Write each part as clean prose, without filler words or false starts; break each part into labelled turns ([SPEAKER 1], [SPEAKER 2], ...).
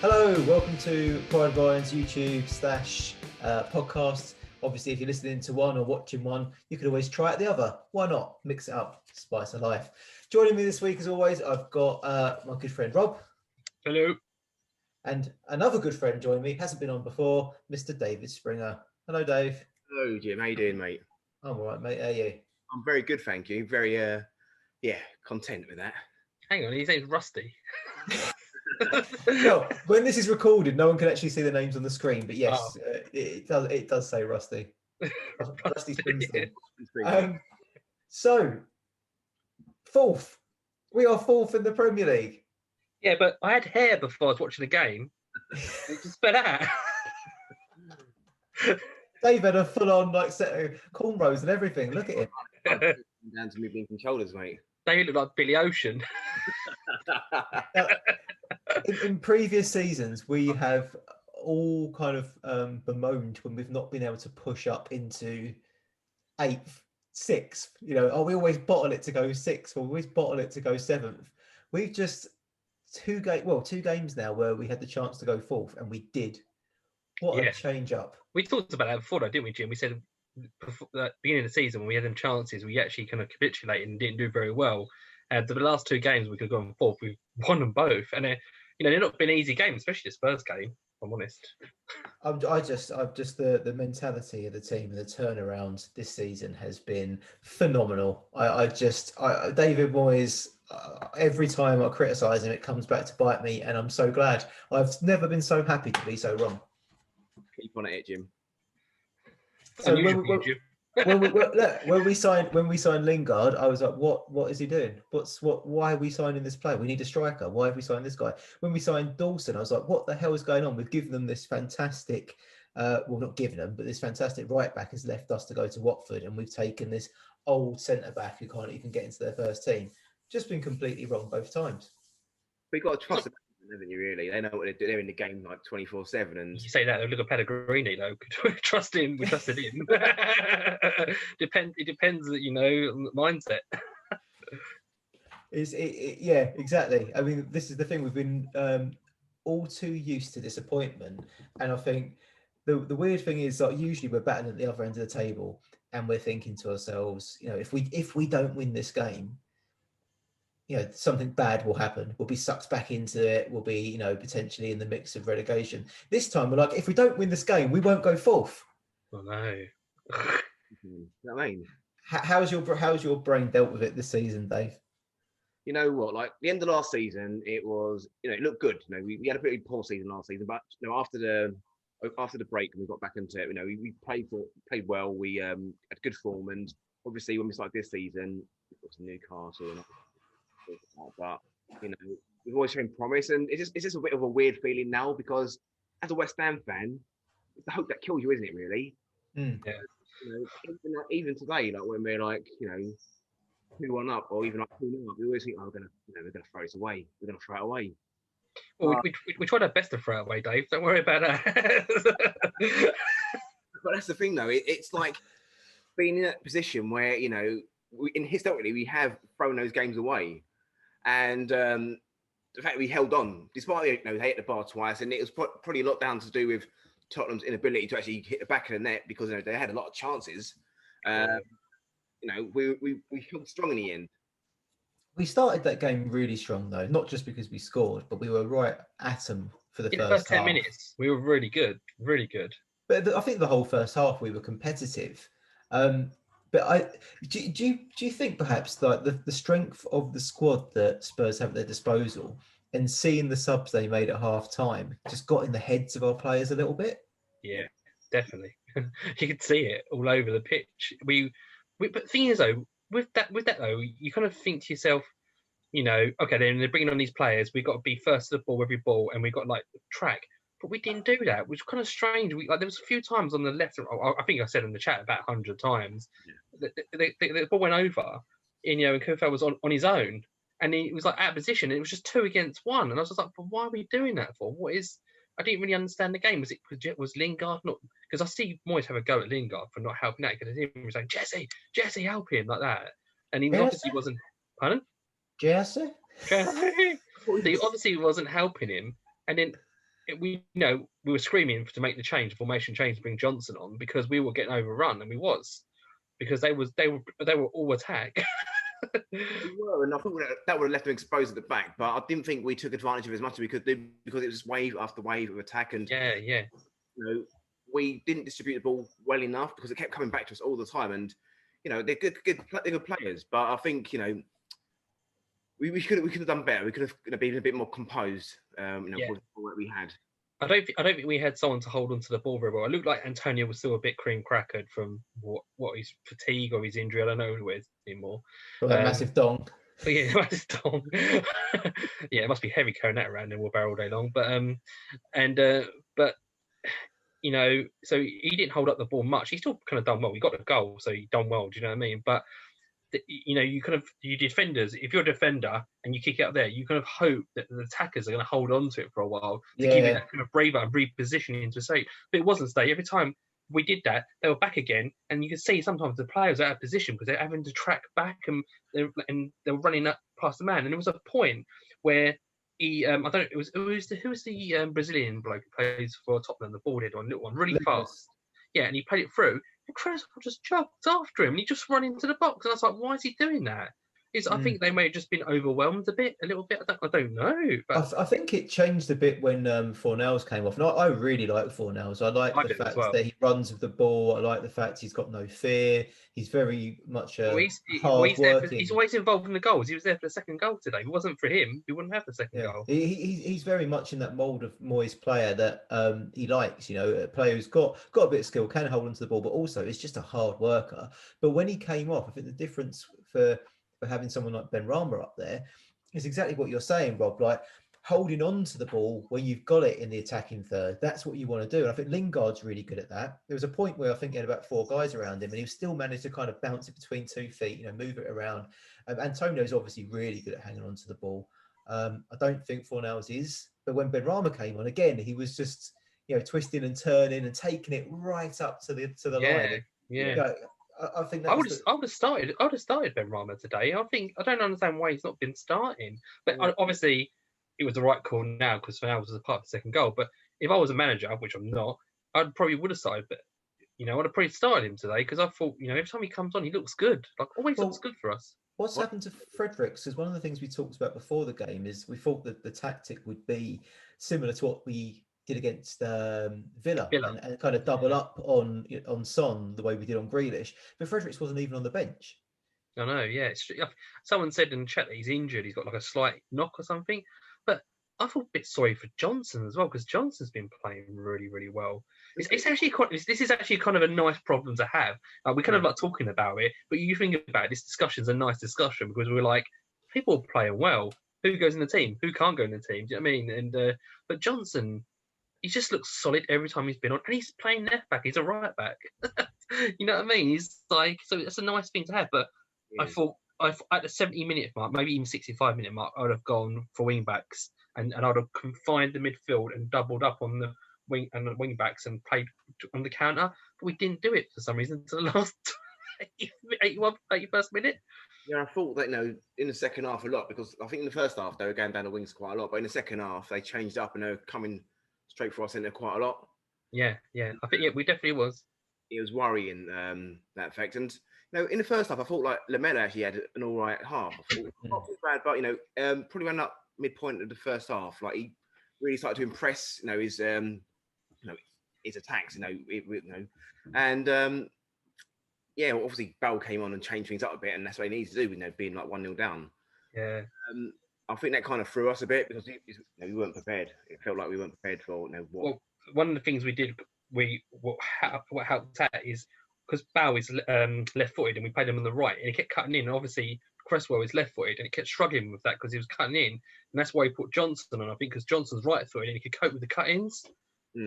[SPEAKER 1] Hello, welcome to Pride Ryan's YouTube podcast. Obviously, if you're listening to one or watching one, you could always try out the other. Why not? Mix it up, spice of life. Joining me this week, as always, I've got my good friend Rob.
[SPEAKER 2] Hello.
[SPEAKER 1] And another good friend joining me, hasn't been on before, Mr. David Springer. Hello, Dave.
[SPEAKER 3] Hello, Jim. How you doing, mate?
[SPEAKER 1] I'm all right, mate. How are you?
[SPEAKER 3] I'm very good, thank you. Very, content with that.
[SPEAKER 2] Hang on, his name's Rusty.
[SPEAKER 1] No, when this is recorded, no one can actually see the names on the screen. But yes, it does say Rusty. Rusty Springsteen. So, fourth. We are fourth in the Premier League.
[SPEAKER 2] Yeah, but I had hair before I was watching the game. It just fell out.
[SPEAKER 1] Dave had a full-on set of cornrows and everything. Look at him.
[SPEAKER 3] Down to me blinking shoulders, mate.
[SPEAKER 2] They look like Billy Ocean.
[SPEAKER 1] In previous seasons, we have all kind of bemoaned when we've not been able to push up into 8th, 6th. We always bottle it to go 6th, or we always bottle it to go 7th. We've just two games now where we had the chance to go 4th, and we did. What a change up.
[SPEAKER 2] We talked about that before, though, didn't we, Jim? We said before, at the beginning of the season, when we had them chances, we actually kind of capitulated and didn't do very well. And the last two games, we could have gone 4th. We've won them both. And, they're not been easy games, especially the Spurs game, if I'm honest.
[SPEAKER 1] I'm just the mentality of the team and the turnaround this season has been phenomenal. David Moyes, every time I criticise him, it comes back to bite me, and I'm so glad. I've never been so happy to be so wrong.
[SPEAKER 3] Keep on it, Jim.
[SPEAKER 1] So when we signed Lingard, I was like, what is he doing? Why are we signing this player? We need a striker. Why have we signed this guy? When we signed Dawson, I was like, what the hell is going on? We've given them this fantastic, not given them, but this fantastic right back has left us to go to Watford, and we've taken this old centre back who can't even get into their first team. Just been completely wrong both times.
[SPEAKER 3] We've got to trust them, haven't you, really? They know what they're doing. They're in the game like 24/7. And
[SPEAKER 2] you say that, look at Pellegrini, though. We trusted him. It depends, mindset.
[SPEAKER 1] Yeah, exactly. I mean, this is the thing. We've been all too used to disappointment, and I think the weird thing is that usually we're batting at the other end of the table, and we're thinking to ourselves, if we don't win this game, something bad will happen. We'll be sucked back into it. We'll be, potentially in the mix of relegation. This time, we're like, if we don't win this game, we won't go 4th.
[SPEAKER 2] Oh no!
[SPEAKER 3] You know what I mean?
[SPEAKER 1] How's your brain dealt with it this season, Dave?
[SPEAKER 3] You know what? Like the end of last season, it was, it looked good. We had a pretty poor season last season, but after the break and we got back into it, we played well. We had good form, and obviously when we started this season, we got to Newcastle and. But we've always shown promise, and it's just a bit of a weird feeling now because as a West Ham fan, it's the hope that kills you, isn't it? Really.
[SPEAKER 2] Yeah.
[SPEAKER 3] Even today, like when we're 2-1 up or even 2-0 up, we always think, we're gonna throw this away. We're gonna throw it away.
[SPEAKER 2] Well, we tried our best to throw it away, Dave. Don't worry about that.
[SPEAKER 3] But that's the thing, though. It's like being in that position where historically we have thrown those games away. And the fact we held on, despite they hit the bar twice, and it was probably a lot down to do with Tottenham's inability to actually hit the back of the net because they had a lot of chances. We held strong in the end.
[SPEAKER 1] We started that game really strong, though, not just because we scored, but we were right at them for the first
[SPEAKER 2] 10
[SPEAKER 1] half.
[SPEAKER 2] minutes. We were really good, really good.
[SPEAKER 1] But I think the whole first half we were competitive. But do you think perhaps like the strength of the squad that Spurs have at their disposal and seeing the subs they made at half time just got in the heads of our players a little bit?
[SPEAKER 2] Yeah, definitely. You could see it all over the pitch. But the thing is though, with that though, you kind of think to yourself, okay, then they're bringing on these players. We've got to be first to the ball every ball, and we've got track. But we didn't do that, which was kind of strange. There was a few times on the left. I think I said in the chat about 100 times. Yeah. The ball went over, and Kofeld was on his own, and he was out of position. And it was just 2 against 1, and I was just like, "But why are we doing that for? What is?" I didn't really understand the game. Was Lingard not? Because I see Moyes have a go at Lingard for not helping out. Because he was saying, "Jesse, help him," like that, and he obviously wasn't. Pardon?
[SPEAKER 1] Jesse.
[SPEAKER 2] He obviously wasn't helping him, and then we were screaming to make the change, the formation change, to bring Johnson on because we were getting overrun, and we was because they were all attack.
[SPEAKER 3] We were, and I thought that would have left them exposed at the back, but I didn't think we took advantage of it as much as we could do because it was wave after wave of attack, and
[SPEAKER 2] yeah.
[SPEAKER 3] We didn't distribute the ball well enough because it kept coming back to us all the time, and they're good players, but I think we could have done better. We could have been a bit more composed, with what we had.
[SPEAKER 2] I don't think we had someone to hold on to the ball very well. It looked like Antonio was still a bit cream crackered from what his fatigue or his injury. I don't know who it is anymore.
[SPEAKER 1] Well, that massive dong.
[SPEAKER 2] But yeah, massive dong. Yeah, it must be heavy carrying that around in Wheelbarrow all day long. But so he didn't hold up the ball much. He still kind of done well. He got the goal, so he done well. Do you know what I mean? But you defenders, if you're a defender and you kick it out there, you kind of hope that the attackers are going to hold on to it for a while to give you that kind of braver and repositioning into a state. But it wasn't stay. Every time we did that, they were back again, and you can see sometimes the players are out of position because they're having to track back and they're running up past the man. And there was a point where he, I don't know, who was the Brazilian bloke who plays for Tottenham, the bald head one, little one, really fast. Yeah, and he played it through. And Cresswell just chugged after him, and he just ran into the box. And I was like, why is he doing that? I think they may have just been overwhelmed a little bit. I don't know. But
[SPEAKER 1] I think it changed a bit when Fornells came off. And I really like Fornells. I like the fact that he runs with the ball. I like the fact he's got no fear. He's very much hard working.
[SPEAKER 2] He's always involved in the goals. He was there for the second goal today. If it wasn't for him, he wouldn't have the second goal.
[SPEAKER 1] He's very much in that mould of Moyes player that he likes. A player who's got a bit of skill, can hold onto the ball, but also is just a hard worker. But when he came off, I think the difference for having someone like Benrahma up there is exactly what you're saying, Rob, like holding on to the ball when you've got it in the attacking third. That's what you want to do. And I think Lingard's really good at that. There was a point where I think he had about 4 guys around him and he still managed to kind of bounce it between 2 feet, move it around. Antonio's obviously really good at hanging on to the ball. I don't think Fornells is, but when Benrahma came on again, he was just, twisting and turning and taking it right up to the line.
[SPEAKER 2] Yeah.
[SPEAKER 1] I think that
[SPEAKER 2] I would have started Benrahma today. I don't understand why he's not been starting. But obviously, it was the right call now because Fornells was a part of the second goal. But if I was a manager, which I'm not, I probably would have started. But I'd have probably started him today because I thought, every time he comes on, he looks good. Like always looks good for us.
[SPEAKER 1] What's happened to Fredericks? Because one of the things we talked about before the game is we thought that the tactic would be similar to what we did against Villa. And kind of double up on Son the way we did on Grealish. But Fredericks wasn't even on the bench.
[SPEAKER 2] I know, yeah. Someone said in the chat that he's injured. He's got like a slight knock or something. But I feel a bit sorry for Johnson as well because Johnson's been playing really, really well. It's actually this is actually kind of a nice problem to have. We kind of like talking about it, but you think about it, this discussion's a nice discussion because we're like, people are playing well. Who goes in the team? Who can't go in the team? Do you know what I mean? And but Johnson, he just looks solid every time he's been on, and he's playing left back. He's a right back. You know what I mean? He's like, so it's a nice thing to have. But I thought at the 70-minute mark, maybe even 65-minute mark, I would have gone for wing backs, and I'd have confined the midfield and doubled up on the wing backs and played on the counter. But we didn't do it for some reason until the last 81st minute.
[SPEAKER 3] Yeah, I thought that in the second half a lot because I think in the first half they were going down the wings quite a lot, but in the second half they changed up and they were coming straight for us in there quite a lot.
[SPEAKER 2] Yeah. I think we definitely was.
[SPEAKER 3] It was worrying that effect. And in the first half, I thought like Lamela actually had an all right half. I thought not too bad, but probably ran up midpoint of the first half. Like he really started to impress. His attacks. And obviously Bell came on and changed things up a bit, and that's what he needs to do. Being like 1-0 down.
[SPEAKER 2] Yeah.
[SPEAKER 3] I think that kind of threw us a bit because we weren't prepared. It felt like we weren't prepared for what.
[SPEAKER 2] Well, one of the things we did, what helped that is because Bow is left-footed and we played him on the right, and he kept cutting in. And obviously, Cresswell is left-footed, and he kept struggling with that because he was cutting in, and that's why he put Johnson on. I think because Johnson's right-footed and he could cope with the cut-ins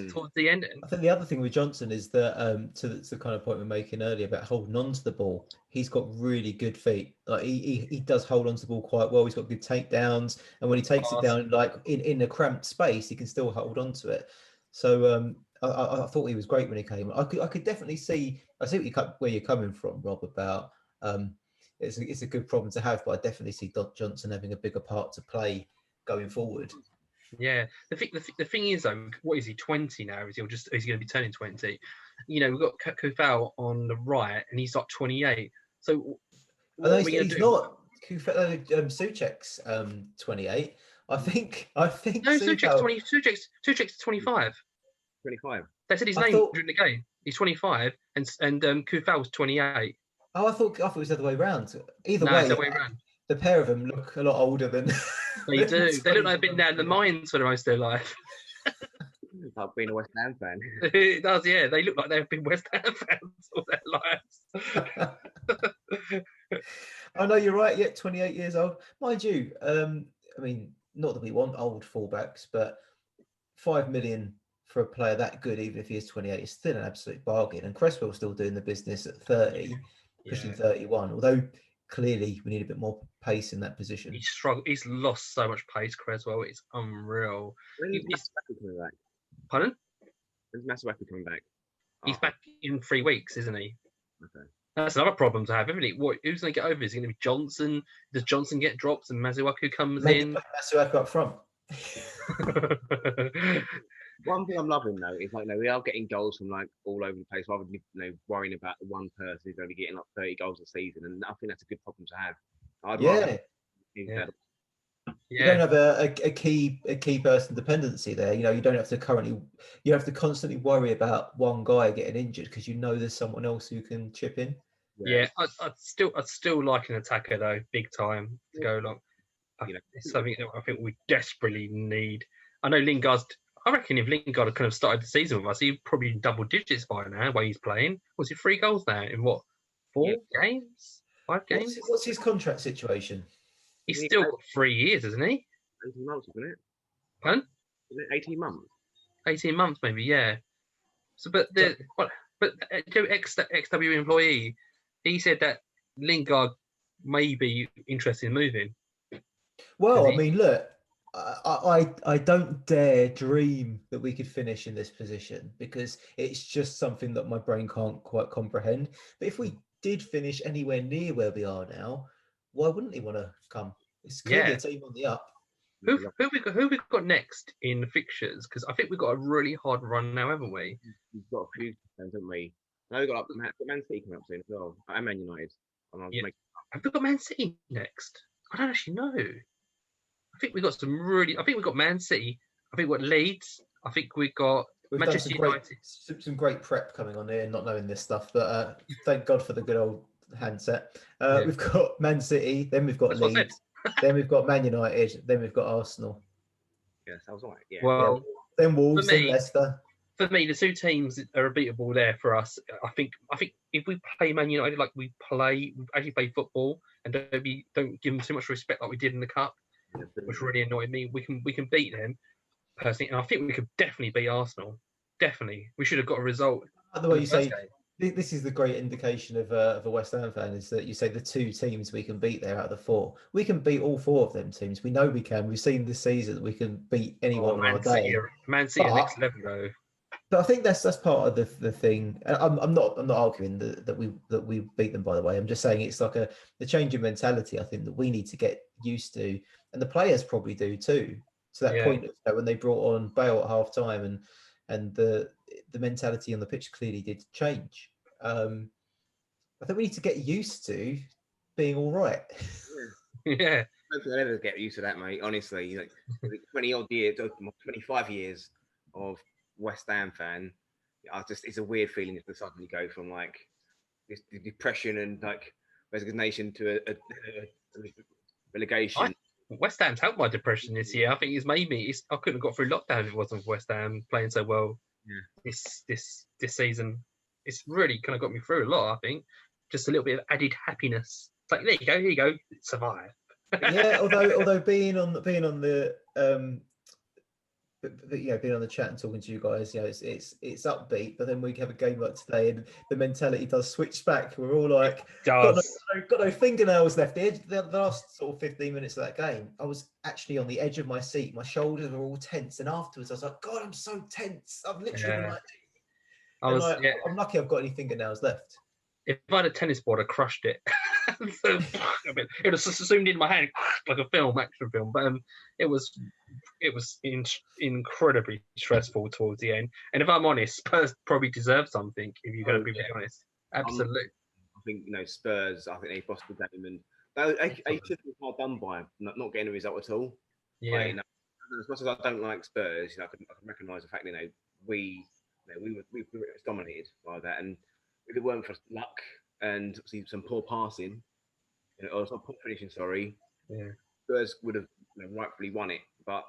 [SPEAKER 2] towards the end.
[SPEAKER 1] I think the other thing with Johnson is that to the kind of point we were making earlier about holding on to the ball, he's got really good feet. Like he does hold on to the ball quite well. He's got good takedowns, and when he takes it down, like in a cramped space, he can still hold on to it. So I thought he was great when he came. I could definitely see. I see where you're coming from, Rob. About it's a good problem to have, but I definitely see Johnson having a bigger part to play going forward.
[SPEAKER 2] Yeah. The thing is though, what is he 20 now? Is he going to be turning 20? You know, we've got Kufal on the right, and he's like 28. So what are we going to
[SPEAKER 1] he's
[SPEAKER 2] do?
[SPEAKER 1] not. Souček's 28. I think
[SPEAKER 2] No,
[SPEAKER 1] Sufal.
[SPEAKER 2] Souček's 25.
[SPEAKER 3] 25.
[SPEAKER 2] They said his
[SPEAKER 1] I
[SPEAKER 2] name
[SPEAKER 1] thought-
[SPEAKER 2] during the game. He's 25, and Kufal was 28.
[SPEAKER 1] Oh, I thought it was the other way around. Either
[SPEAKER 2] No,
[SPEAKER 1] way,
[SPEAKER 2] it's the way around.
[SPEAKER 1] the pair of them look a lot older than.
[SPEAKER 2] They
[SPEAKER 1] than
[SPEAKER 2] do. They look like they've been
[SPEAKER 1] 25.
[SPEAKER 2] down the mines for the most of their life.
[SPEAKER 3] Like being a West Ham fan.
[SPEAKER 2] It does, yeah. They look like they've been West Ham fans all their lives.
[SPEAKER 1] I know you're right. Yet 28 years old, mind you. I mean, not that we want old fullbacks, but 5 million for a player that good, even if he is 28, is still an absolute bargain. And Cresswell's still doing the business at 30, pushing 31. Although clearly we need a bit more pace in that position.
[SPEAKER 2] He's struggled. He's lost so much pace, Creswell. It's unreal.
[SPEAKER 3] When's
[SPEAKER 2] He's-
[SPEAKER 3] Masuaku coming back?
[SPEAKER 2] Pardon?
[SPEAKER 3] When's Masuaku coming back?
[SPEAKER 2] He's
[SPEAKER 3] Oh,
[SPEAKER 2] back in 3 weeks, isn't he?
[SPEAKER 3] Okay.
[SPEAKER 2] That's another problem to have, isn't it? Who's going to get over? Is it going to be Johnson? Does Johnson get dropped and Mazuaku comes
[SPEAKER 1] Maybe
[SPEAKER 2] in?
[SPEAKER 1] put Masuaku up front.
[SPEAKER 3] One thing I'm loving though is like, we are getting goals from like all over the place rather than worrying about one person who's only getting like 30 goals a season, and I think that's a good problem to have. I'd rather
[SPEAKER 1] Yeah,
[SPEAKER 3] have
[SPEAKER 1] you don't
[SPEAKER 2] Yeah,
[SPEAKER 1] have a key person dependency there. You know, you don't have to you have to constantly worry about one guy getting injured because you know there's someone else who can chip in.
[SPEAKER 2] yeah. I'd still like an attacker though, big time to go along. It's something that I think we desperately need. I know Lingard's. I reckon if Lingard had kind of started the season with us, he'd probably in double digits by now. Where he's playing, was it 3 goals now in what 4 games, 5 games?
[SPEAKER 1] What's his contract situation?
[SPEAKER 2] He's still got 3 years, hasn't he?
[SPEAKER 3] 18 months, isn't it?
[SPEAKER 2] Pardon?
[SPEAKER 3] Isn't it 18 months?
[SPEAKER 2] 18 months, maybe, yeah. So, but XW employee, he said that Lingard may be interested in moving.
[SPEAKER 1] Well,
[SPEAKER 2] Is
[SPEAKER 1] I
[SPEAKER 2] he?
[SPEAKER 1] mean, look, I don't dare dream that we could finish in this position because it's just something that my brain can't quite comprehend. But if we did finish anywhere near where we are now, why wouldn't he want to come? It's clearly
[SPEAKER 2] Yeah.
[SPEAKER 1] a team on the up.
[SPEAKER 2] Who we got next in the fixtures? Because I think we've got a really hard run now, haven't we?
[SPEAKER 3] We've got a few games, haven't we? Now we've got Man City coming up soon as well, and Man United. And I'll
[SPEAKER 2] Yeah.
[SPEAKER 3] make-
[SPEAKER 2] Have we got Man City next? I don't actually know. I think we got some really. I think we got Man City. I think we got Leeds. I think we got
[SPEAKER 1] We've
[SPEAKER 2] Manchester
[SPEAKER 1] done
[SPEAKER 2] United.
[SPEAKER 1] some great prep coming on here, not knowing this stuff, but thank God for the good old handset.
[SPEAKER 2] Yeah.
[SPEAKER 1] We've got Man City, then we've got
[SPEAKER 2] That's what I said.
[SPEAKER 1] Leeds, then we've got Man United, then we've got Arsenal,
[SPEAKER 3] Yes, that was all right. Yeah.
[SPEAKER 2] Well,
[SPEAKER 1] then Wolves,
[SPEAKER 2] For me-
[SPEAKER 1] then Leicester.
[SPEAKER 2] for me, the 2 teams are unbeatable there for us. I think if we play Man United like we actually play football and don't give them too much respect like we did in the cup, which really annoyed me. We can beat them personally, and I think we could definitely beat Arsenal. Definitely, we should have got a result.
[SPEAKER 1] By the way,
[SPEAKER 2] in
[SPEAKER 1] you
[SPEAKER 2] the first
[SPEAKER 1] say
[SPEAKER 2] game.
[SPEAKER 1] this is the great indication of a West Ham fan is that you say the 2 teams we can beat there out of the 4. We can beat all 4 of them teams. We know we can. We've seen this season that we can beat anyone on our
[SPEAKER 2] Man
[SPEAKER 1] day.
[SPEAKER 2] City, Man City are
[SPEAKER 1] But-
[SPEAKER 2] next level though.
[SPEAKER 1] But I think that's part of the thing. And I'm not arguing that we beat them. By the way, I'm just saying it's like the change in mentality. I think that we need to get used to, and the players probably do too. To that
[SPEAKER 2] Yeah.
[SPEAKER 1] point, when they brought on Bale at half time, and the mentality on the pitch clearly did change. I think we need to get used to being all right.
[SPEAKER 2] Yeah,
[SPEAKER 3] I don't think I'll ever get used to that, mate. Honestly, like 20 odd years, 25 years of West Ham fan. It's a weird feeling to suddenly go from like this depression and like resignation to a relegation.
[SPEAKER 2] West Ham's helped my depression this year. I think it's made me. I couldn't have got through lockdown if it wasn't for West Ham playing so well.
[SPEAKER 3] Yeah.
[SPEAKER 2] This season, it's really kind of got me through a lot. I think just a little bit of added happiness. It's like here you go, survive.
[SPEAKER 1] Yeah, although being on the being on the chat and talking to you guys, it's upbeat. But then we have a game like today, and the mentality does switch back. We're all like, got no fingernails left. The last sort of 15 minutes of that game, I was actually on the edge of my seat. My shoulders were all tense, and afterwards, I was like, God, I'm so tense. I'm literally I'm lucky I've got any fingernails left.
[SPEAKER 2] If I had a tennis board, I crushed it. It was zoomed in my hand like a action film. But it was it was incredibly stressful towards the end. And if I'm honest, Spurs probably deserve something. If you're going to be really honest, absolutely.
[SPEAKER 3] I think Spurs. I think they lost the game, and they should have been hard done by not getting a result at all.
[SPEAKER 2] Yeah.
[SPEAKER 3] Like, as much as I don't like Spurs, I can recognise the fact we were dominated by that, and if it weren't for luck and obviously some poor passing, or some poor finishing,
[SPEAKER 2] yeah,
[SPEAKER 3] Spurs would have rightfully won it. But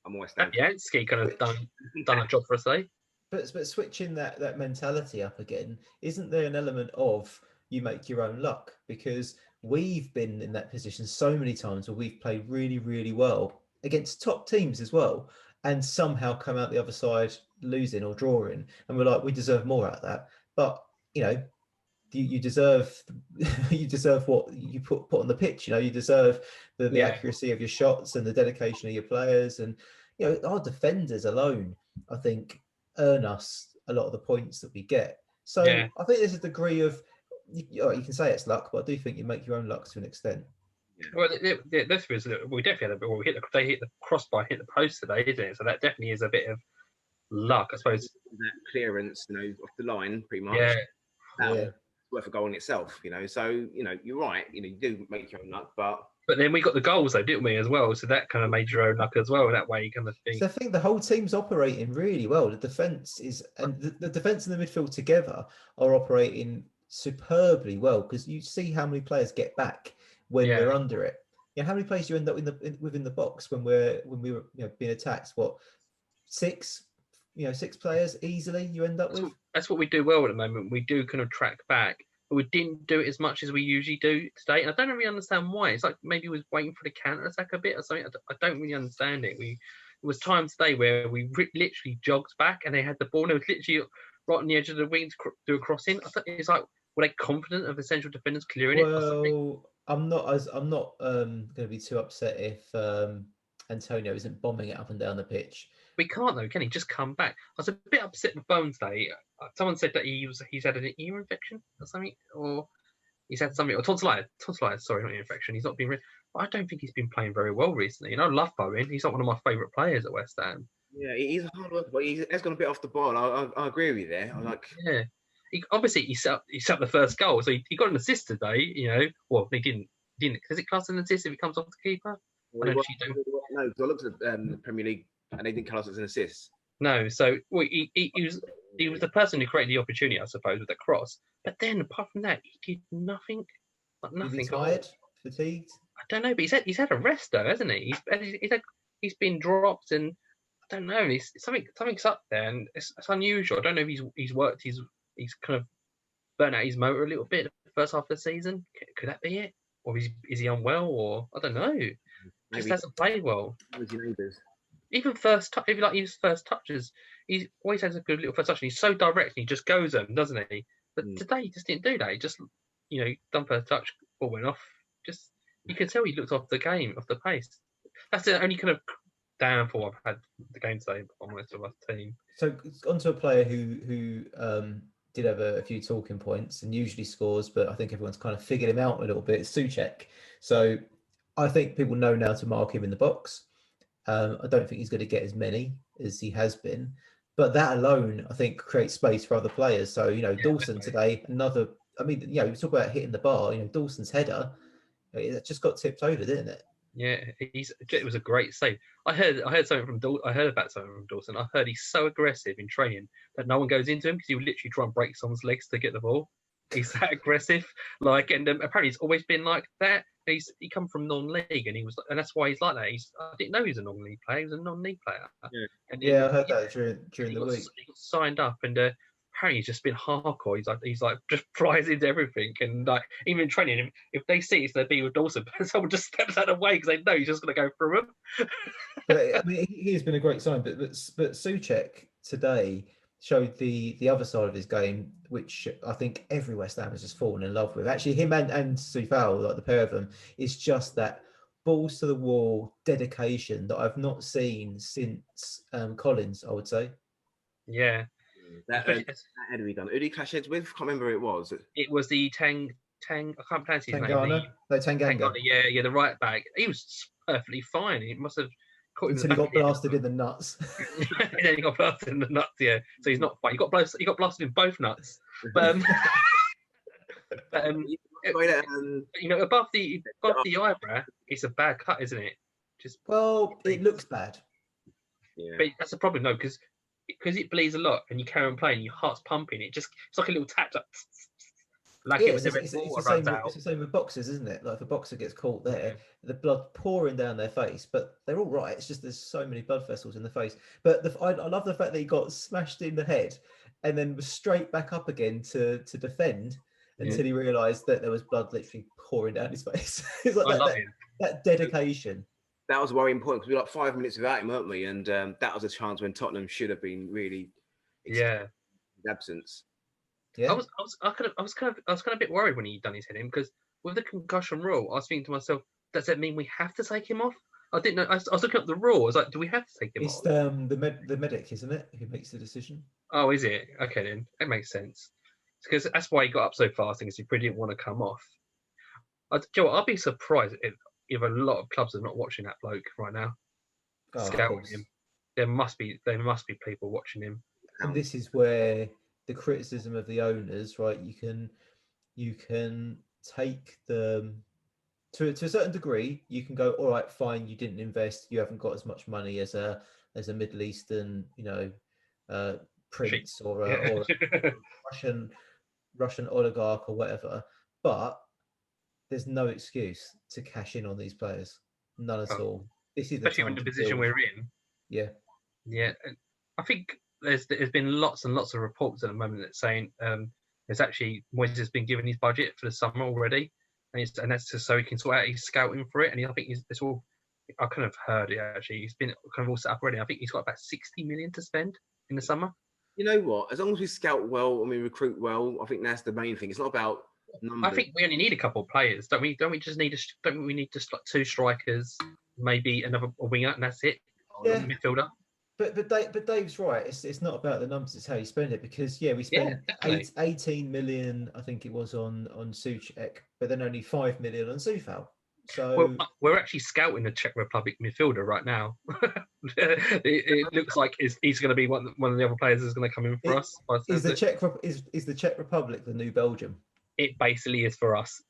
[SPEAKER 3] I'm always
[SPEAKER 2] Fabianski kind of done a job for us, eh?
[SPEAKER 1] But switching that mentality up again, isn't there an element of you make your own luck? Because we've been in that position so many times where we've played really, really well against top teams as well, and somehow come out the other side losing or drawing, and we're like, we deserve more out of that. But you deserve what you put on the pitch. You deserve the accuracy of your shots and the dedication of your players, and our defenders alone, I think, earn us a lot of the points that we get. So I think there's a degree of you can say it's luck, but I do think you make your own luck to an extent.
[SPEAKER 2] Well, this was we definitely had they hit the crossbar, hit the post today, isn't it? So that definitely is a bit of luck, I suppose.
[SPEAKER 3] That clearance, off the line, pretty much.
[SPEAKER 1] Yeah.
[SPEAKER 3] Worth a goal in itself, So you're right. You do make your own luck, but
[SPEAKER 2] then we got the goals, though, didn't we, as well? So that kind of made your own luck as well. That way, you kind of think.
[SPEAKER 1] So I think the whole team's operating really well. The defense and the defense and the midfield together are operating superbly well, because you see how many players get back when we're under it. How many players do you end up within the box when we were being attacked? What, 6? 6 players easily you end up with.
[SPEAKER 2] That's what we do well at the moment. We do kind of track back, but we didn't do it as much as we usually do today. And I don't really understand why. It's like maybe we was waiting for the counter attack a bit or something. I don't really understand it. There was times today where we literally jogged back and they had the ball and it was literally right on the edge of the wing to do a crossing. I thought it's like, were they confident of the central defenders clearing it or something?
[SPEAKER 1] I'm not going to be too upset if Antonio isn't bombing it up and down the pitch.
[SPEAKER 2] We can't though, can he? Just come back. I was a bit upset with Bones today. Someone said that he's had an ear infection or something, or he's had something, or tonsillitis. Sorry, not ear infection. He's not been. I don't think he's been playing very well recently. And I love Bowen. He's not one of my favourite players at West Ham.
[SPEAKER 3] Yeah, he's a hard worker, but he's gone a bit off the ball. I agree with you there.
[SPEAKER 2] Yeah. He set up the first goal, so he got an assist today. Well, he didn't. Is it class an assist if he comes off the keeper?
[SPEAKER 3] No, because I looked at the Premier League and they didn't class it as an assist.
[SPEAKER 2] No, so he was the person who created the opportunity, I suppose, with the cross. But then, apart from that, he did nothing. Like nothing.
[SPEAKER 1] Is he tired? Fatigued?
[SPEAKER 2] I don't know, but he's had a rest though, hasn't he? He's been dropped, and I don't know. Something's up there, and it's unusual. I don't know if he's worked. He's kind of burnt out his motor a little bit the first half of the season. Could that be it? Or is he unwell? Or I don't know. Just hasn't played well. Even if you like his first touches, he always has a good little first touch, and he's so direct, and he just goes them, doesn't he? But today he just didn't do that. He just, done first touch, ball went off. Just you can tell he looked off the game, off the pace. That's the only kind of downfall I've had the game today on most of our team.
[SPEAKER 1] So onto a player who did have a few talking points and usually scores, but I think everyone's kind of figured him out a little bit. Souček. So I think people know now to mark him in the box. I don't think he's going to get as many as he has been, but that alone, I think, creates space for other players. So, Dawson definitely. Today, we talk about hitting the bar, Dawson's header, it just got tipped over, didn't it?
[SPEAKER 2] Yeah, it was a great save. I heard something from Dawson. I heard he's so aggressive in training that no one goes into him because he would literally try and break someone's legs to get the ball. He's that aggressive, and apparently he's always been like that. He come from non-league, and that's why he's like that. I didn't know he was a non-league player. He was a non-league player.
[SPEAKER 1] Yeah, I heard that during the week.
[SPEAKER 2] He got signed up, and apparently he's just been hardcore. He's like just flies into everything, and like even in training, if they see it's their be with Dawson, someone just steps out of the way because they know he's just going to go through them.
[SPEAKER 1] But he has been a great sign. But Souček today showed the other side of his game, which I think every West Ham has just fallen in love with. Actually, him and Coufal, like the pair of them, is just that balls to the wall dedication that I've not seen since Collins, I would say.
[SPEAKER 2] Yeah.
[SPEAKER 3] That header he done. Who did he clash heads with? Can't remember who it was.
[SPEAKER 2] It was the Tang. I can't pronounce his name.
[SPEAKER 1] Tanganga.
[SPEAKER 2] Yeah, the right back. He was perfectly fine. He must have Caught him in
[SPEAKER 1] Until
[SPEAKER 2] the
[SPEAKER 1] he got
[SPEAKER 2] back of the
[SPEAKER 1] blasted in the nuts.
[SPEAKER 2] head. And then he got blasted in the nuts. Yeah, so he's not. He got blasted in both nuts. But, but above the eyebrow, it's a bad cut, isn't it? Just
[SPEAKER 1] Well, it looks bad.
[SPEAKER 3] Yeah.
[SPEAKER 2] But that's the problem, though, because it bleeds a lot, and you carry on playing, your heart's pumping. It's like a little tap, like
[SPEAKER 1] Yeah,
[SPEAKER 2] it was
[SPEAKER 1] it's the same with boxers, isn't it? Like if a boxer gets caught there, the blood pouring down their face, but they're all right. It's just there's so many blood vessels in the face. But I love the fact that he got smashed in the head and then was straight back up again to defend until he realised that there was blood literally pouring down his face. It's like that dedication.
[SPEAKER 3] That was a worrying point because we were like 5 minutes without him, weren't we? And that was a chance when Tottenham should have been really his absence.
[SPEAKER 2] Yeah, I was kind of a bit worried when he done his head in, because with the concussion rule, I was thinking to myself, does that mean we have to take him off? I didn't know. I was looking up the rule. I was like, do we have to take him off?
[SPEAKER 1] It's the medic, isn't it, who makes the decision?
[SPEAKER 2] Oh, is it? Okay, then that makes sense. Because that's why he got up so fast, because he pretty didn't want to come off. Joe, I'd be surprised if a lot of clubs are not watching that bloke right now, scouting him. There must be people watching him.
[SPEAKER 1] And this is where the criticism of the owners, right? You can take them to a certain degree. You can go, all right, fine, you didn't invest, you haven't got as much money as a Middle Eastern, prince or a Russian oligarch or whatever. But there's no excuse to cash in on these players, none at all. This is
[SPEAKER 2] especially in the position we're in.
[SPEAKER 1] Yeah.
[SPEAKER 2] And I think there's been lots and lots of reports at the moment that saying there's actually Moyes has been given his budget for the summer already, and that's just so he can sort out his scouting for it. And I think it's all. I kind of heard it actually. He's been kind of all set up already. I think he's got about 60 million to spend in the summer.
[SPEAKER 3] You know what? As long as we scout well and we recruit well, I think that's the main thing. It's not about numbers.
[SPEAKER 2] I think we only need a couple of players, don't we? Don't we need just like 2 strikers, maybe a winger, and that's it.
[SPEAKER 1] Yeah.
[SPEAKER 2] Midfielder.
[SPEAKER 1] But Dave's right. It's not about the numbers; it's how you spend it. Because we spent 18 million, I think it was on Souček, but then only 5 million on Coufal. So
[SPEAKER 2] we're actually scouting the Czech Republic midfielder right now. it looks like he's going to be one of the other players is going to come in for us.
[SPEAKER 1] Is the Czech Republic the new Belgium?
[SPEAKER 2] It basically is for us.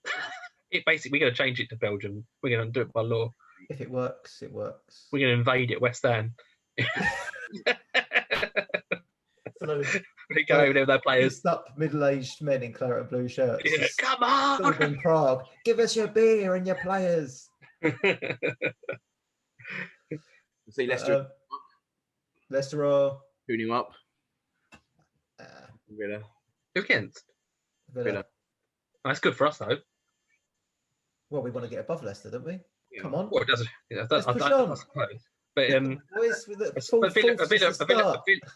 [SPEAKER 2] We're going to change it to Belgium. We're going to do it by law.
[SPEAKER 1] If it works, it works.
[SPEAKER 2] We're going to invade it, West Ham. We go over there with their players.
[SPEAKER 1] Up middle-aged men in claret and blue shirts.
[SPEAKER 2] Yeah, come on!
[SPEAKER 1] In Prague. Give us your beer and your players.
[SPEAKER 3] See Leicester.
[SPEAKER 1] Leicester are
[SPEAKER 3] tuning up. Villa.
[SPEAKER 2] Who against?
[SPEAKER 1] Villa.
[SPEAKER 2] That's good for us, though.
[SPEAKER 3] Well,
[SPEAKER 1] we want to get above Leicester, don't we?
[SPEAKER 3] Yeah.
[SPEAKER 1] Come on.
[SPEAKER 2] Well, it doesn't.
[SPEAKER 1] Let's push on.
[SPEAKER 2] But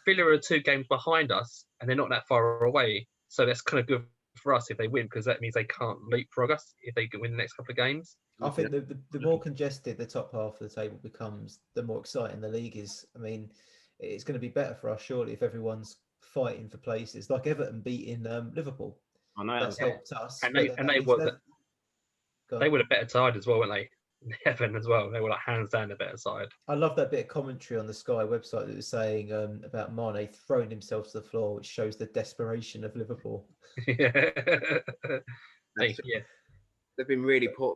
[SPEAKER 2] Villa are 2 games behind us, and they're not that far away. So that's kind of good for us if they win, because that means they can't leapfrog us if they win the next couple of games.
[SPEAKER 1] I think the more congested the top half of the table becomes, the more exciting the league is. I mean, it's going to be better for us, surely, if everyone's fighting for places, like Everton beating Liverpool.
[SPEAKER 3] I know
[SPEAKER 1] that's helped us.
[SPEAKER 2] And they were a better side as well, weren't they? Everton as well. They were like hands down a better side.
[SPEAKER 1] I love that bit of commentary on the Sky website that was saying about Mane throwing himself to the floor, which shows the desperation of Liverpool.
[SPEAKER 3] They've been really poor,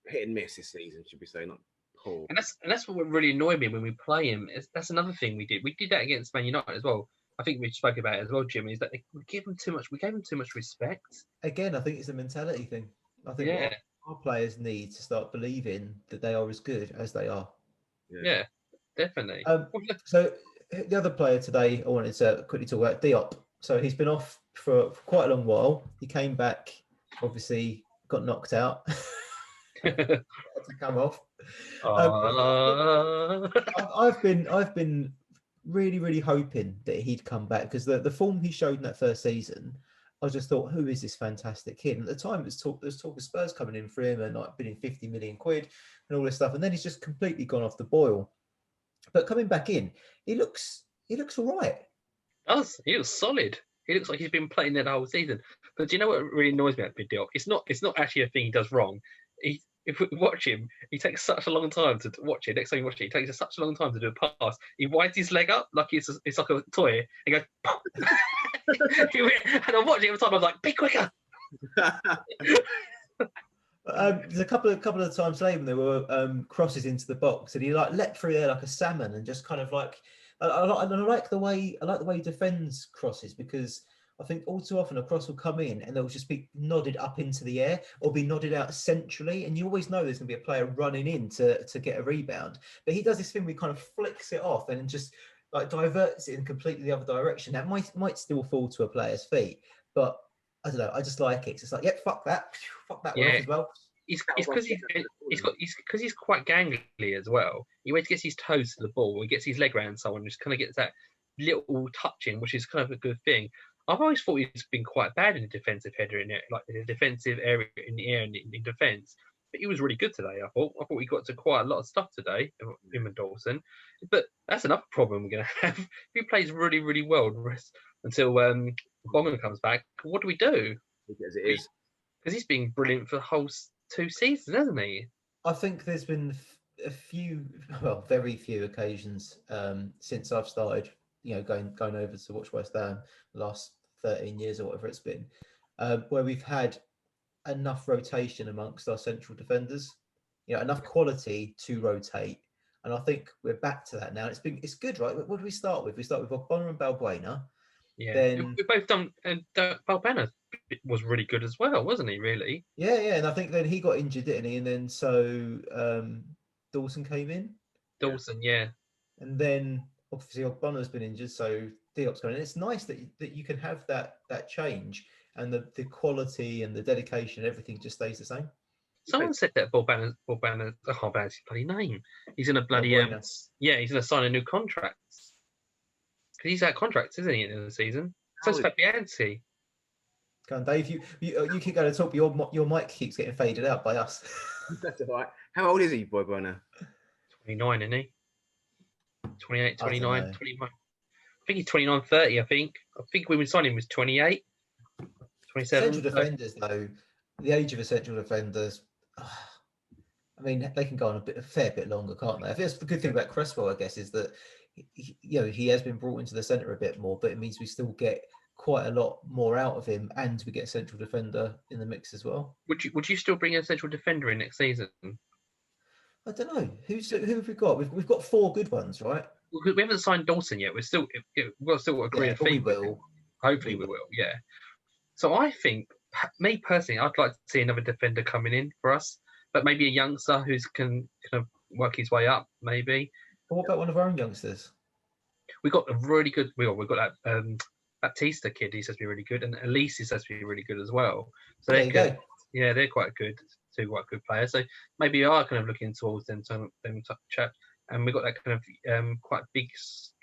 [SPEAKER 3] hit and miss this season, should we say, not poor.
[SPEAKER 2] And that's what really annoyed me when we play him. That's another thing we did. We did that against Man United as well. I think we spoke about it as well, Jim. Is that we gave them too much? We gave them too much respect.
[SPEAKER 1] Again, I think it's a mentality thing. I think our players need to start believing that they are as good as they are.
[SPEAKER 2] Yeah, definitely.
[SPEAKER 1] So the other player today I wanted to quickly talk about, Diop. So he's been off for quite a long while. He came back, obviously got knocked out. To come off. I've been really, really hoping that he'd come back, because the form he showed in that first season, I just thought, who is this fantastic kid? And at the time, there was talk of Spurs coming in for him and like bidding 50 million quid and all this stuff. And then he's just completely gone off the boil. But coming back in, he looks all right.
[SPEAKER 2] He looks solid. He looks like he's been playing there the whole season. But do you know what really annoys me about Diop? It's not actually a thing he does wrong. if we watch him, he takes such a long time to watch it. Next time you watch it, he takes such a long time to do a pass. He winds his leg up like it's like a toy. He goes, and I watched it every time. I was like, be quicker.
[SPEAKER 1] There's a couple of times later when there were crosses into the box, and he like leapt through there like a salmon, and just kind of like I like the way he defends crosses, because I think all too often a cross will come in and they'll just be nodded up into the air or be nodded out centrally, and you always know there's going to be a player running in to get a rebound. But he does this thing where he kind of flicks it off and just like diverts it in completely the other direction. That might still fall to a player's feet, but I don't know. I just like it. It's just like, yep, fuck that one off as well.
[SPEAKER 2] It's because he's quite gangly as well. He always gets his toes to the ball. He gets his leg around someone, just kind of gets that little touching, which is kind of a good thing. I've always thought he's been quite bad in the defensive header, in it, like in the defensive area in the air and in defence. But he was really good today. I thought he got to quite a lot of stuff today, him and Dawson. But that's another problem we're going to have. If he plays really, really well until Bongan comes back, what do we do?
[SPEAKER 3] Because it is.
[SPEAKER 2] Because he's been brilliant for the whole 2 seasons, hasn't he?
[SPEAKER 1] I think there's been very few occasions since I've started, going over to watch West Ham the last 13 years or whatever it's been, where we've had enough rotation amongst our central defenders, enough quality to rotate. And I think we're back to that now. It's good, right? What do we start with? We start with Ogbonna and Balbuena.
[SPEAKER 2] Yeah,
[SPEAKER 1] then
[SPEAKER 2] we've both done, and Balbuena was really good as well, wasn't he? Really?
[SPEAKER 1] Yeah, and I think then he got injured, didn't he? And then so Dawson came in.
[SPEAKER 2] Dawson, yeah.
[SPEAKER 1] And then obviously Ogbonna's been injured, so Diop's going in. It's nice that you can have that change, and the quality and the dedication, everything just stays the same.
[SPEAKER 2] Someone said that Balbuena, I can't pronounce his bloody name. He's going to bloody he's going to sign a new contract. Because he's out of contract, isn't he, in the season? So it's Fabianski.
[SPEAKER 1] Go on, Dave. You keep going to talk, but your mic keeps getting faded out by us.
[SPEAKER 3] That's all right. How old is he, Balbuena?
[SPEAKER 2] 29, isn't he? 28, 29, 21. I think he's 29, 30, I think. I think when we signed him was 28, 27.
[SPEAKER 1] Central defenders, though, the age of a central defenders, I mean, they can go on a fair bit longer, can't they? I think that's the good thing about Cresswell, I guess, is that he has been brought into the centre a bit more, but it means we still get quite a lot more out of him, and we get a central defender in the mix as well.
[SPEAKER 2] Would you still bring a central defender in next season?
[SPEAKER 1] I don't know. Who have we got? We've got 4 good ones, right?
[SPEAKER 2] We haven't signed Dawson yet. We've still agree a fee. Hopefully we will. Yeah. So I think, me personally, I'd like to see another defender coming in for us, but maybe a youngster who can kind of work his way up, maybe.
[SPEAKER 1] But what about one of our own youngsters?
[SPEAKER 2] We got a really good. We got that Baptista kid. He says to be really good, and Elise says to be really good as well. So they're good. Yeah, they're quite good. 2 quite good players. So maybe we are kind of looking towards them chat. And we got that kind of quite big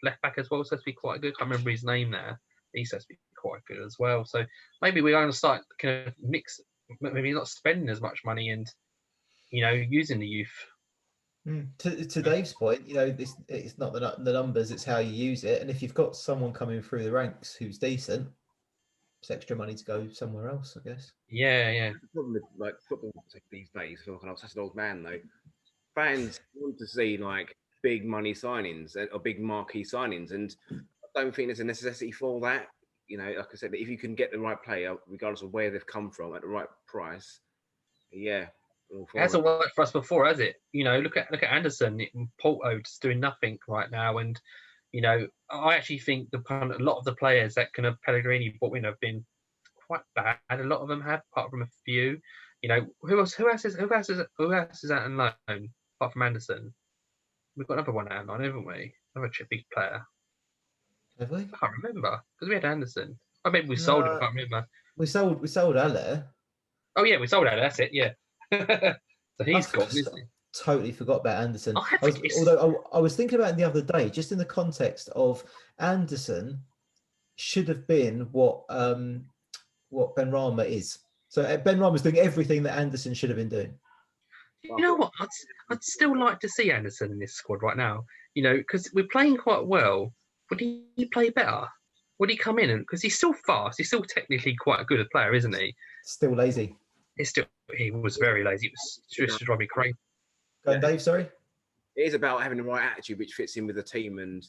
[SPEAKER 2] left back as well. Says to be quite good. I can't remember his name there. He says to be quite good as well. So maybe we're going to start kind of mix. Maybe not spending as much money and using the youth.
[SPEAKER 1] To Dave's point, it's not the numbers, it's how you use it. And if you've got someone coming through the ranks who's decent, it's extra money to go somewhere else, I guess.
[SPEAKER 2] Yeah.
[SPEAKER 3] The problem with football these days, I feel like I'm such an old man though. Fans want to see big money signings or big marquee signings, and I don't think there's a necessity for that. Like I said, if you can get the right player, regardless of where they've come from, at the right price, yeah.
[SPEAKER 2] It hasn't worked for us before, has it? Look at Anderson, Porto just doing nothing right now, and I actually think a lot of the players that kind of Pellegrini brought in have been quite bad. A lot of them have, apart from a few. Who else is out on loan apart from Anderson? We've got another one out on loan, haven't we? Another big player.
[SPEAKER 1] Have we?
[SPEAKER 2] I can't remember because we had Anderson. I mean, we sold him. I can't remember.
[SPEAKER 1] We sold Aller.
[SPEAKER 2] Oh yeah, we sold Aller. That's it. Yeah. So he's gone.
[SPEAKER 1] Totally forgot about Anderson. Although I was thinking about it the other day, just in the context of Anderson should have been what Benrahma is. So Benrahma's doing everything that Anderson should have been doing.
[SPEAKER 2] You know what? I'd still like to see Anderson in this squad right now. Because we're playing quite well. Would he play better? Would he come in? Because he's still fast. He's still technically quite a good player, isn't he?
[SPEAKER 1] Still lazy.
[SPEAKER 2] he was very lazy. It was just driving me crazy.
[SPEAKER 1] Go on, Dave, sorry.
[SPEAKER 3] It is about having the right attitude, which fits in with the team, and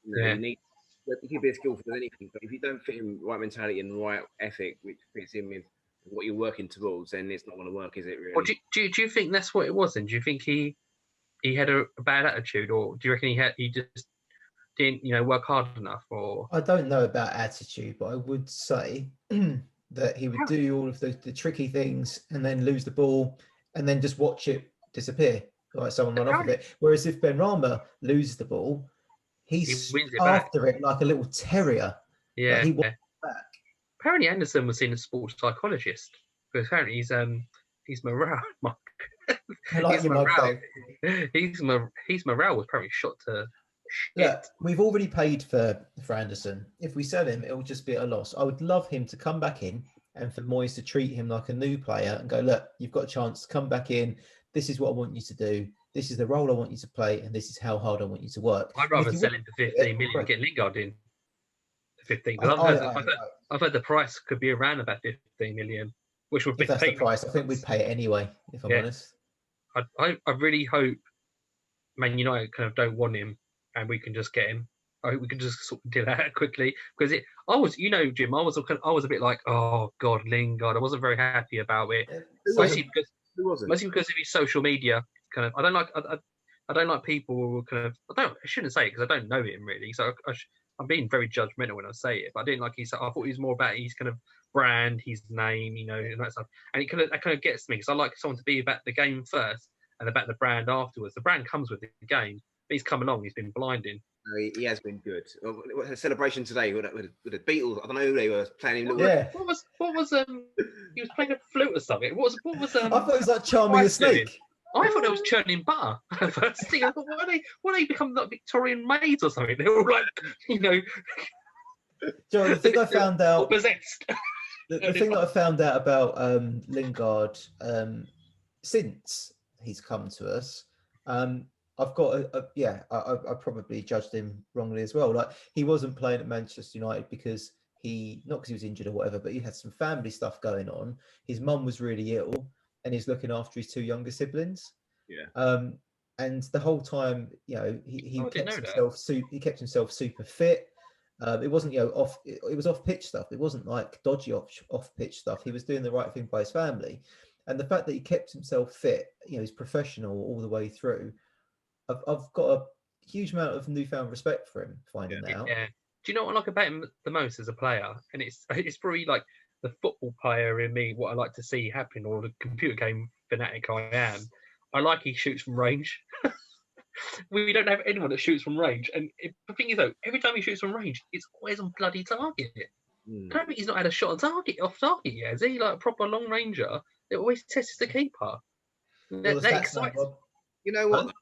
[SPEAKER 3] you need. You can be as skillful as anything, but if you don't fit in the right mentality and the right ethic, which fits in with what you're working towards, then it's not going to work, is it? Really?
[SPEAKER 2] Well, do you think that's what it was? Then do you think he had a bad attitude, or do you reckon he just didn't work hard enough? Or
[SPEAKER 1] I don't know about attitude, but I would say that he would do all of the tricky things and then lose the ball and then just watch it disappear, like someone run off of it. Whereas if Benrahma loses the ball, he's after it like a little terrier.
[SPEAKER 2] Yeah.
[SPEAKER 1] Like he wants it back.
[SPEAKER 2] Apparently Anderson was seen as a sports psychologist, because apparently he's morale.
[SPEAKER 1] I like his morale.
[SPEAKER 2] His morale was apparently shot to shit.
[SPEAKER 1] Look, we've already paid for Anderson. If we sell him, it will just be a loss. I would love him to come back in and for Moyes to treat him like a new player and go, look, you've got a chance to come back in. This is what I want you to do. This is the role I want you to play, and this is how hard I want you to work.
[SPEAKER 2] I'd rather sell him for 15 million and get Lingard in for 15. I've heard the price could be around about 15 million, which would be.
[SPEAKER 1] If that's the price, I think we'd pay it anyway, if I'm honest.
[SPEAKER 2] I really hope Man United kind of don't want him and we can just get him. I hope we can just sort of do that quickly, because Jim, I was a bit like, oh God, Lingard. I wasn't very happy about it, mostly because of his social media. Kind of, I don't like people who kind of. I shouldn't say it because I don't know him really. So I'm being very judgmental when I say it, but I didn't like his. I thought he was more about his kind of brand, his name, and that stuff. And that kind of gets me, because I like someone to be about the game first and about the brand afterwards. The brand comes with the game. But he's come along. He's been blinding.
[SPEAKER 3] No, he has been good. A celebration today with the Beatles. I don't know who they were playing.
[SPEAKER 1] Yeah.
[SPEAKER 2] What was he was playing a flute or something. What was
[SPEAKER 1] I thought it was like charming a snake.
[SPEAKER 2] I thought it was churning butter. First thing I thought, why they become like Victorian maids or something? They were like,
[SPEAKER 1] John, the thing I found out.
[SPEAKER 2] Possessed.
[SPEAKER 1] The thing that I found out about Lingard since he's come to us, I've got I probably judged him wrongly as well. Like, he wasn't playing at Manchester United because not because he was injured or whatever, but he had some family stuff going on. His mum was really ill, and he's looking after his two younger siblings.
[SPEAKER 3] Yeah.
[SPEAKER 1] And the whole time, he kept himself super fit. It wasn't off. It was off pitch stuff. It wasn't like dodgy off pitch stuff. He was doing the right thing by his family, and the fact that he kept himself fit, he's professional all the way through. I've got a huge amount of newfound respect for him. Finding out.
[SPEAKER 2] Yeah. Do you know what I like about him the most as a player? And it's probably like the football player in me, what I like to see happen, or the computer game fanatic I am. I like he shoots from range. We don't have anyone that shoots from range. And the thing is, though, every time he shoots from range, it's always on bloody target. I don't think he's not had a shot on target, off target yet. Is he like a proper long ranger? It always tests the keeper. That excites me.
[SPEAKER 3] You know what?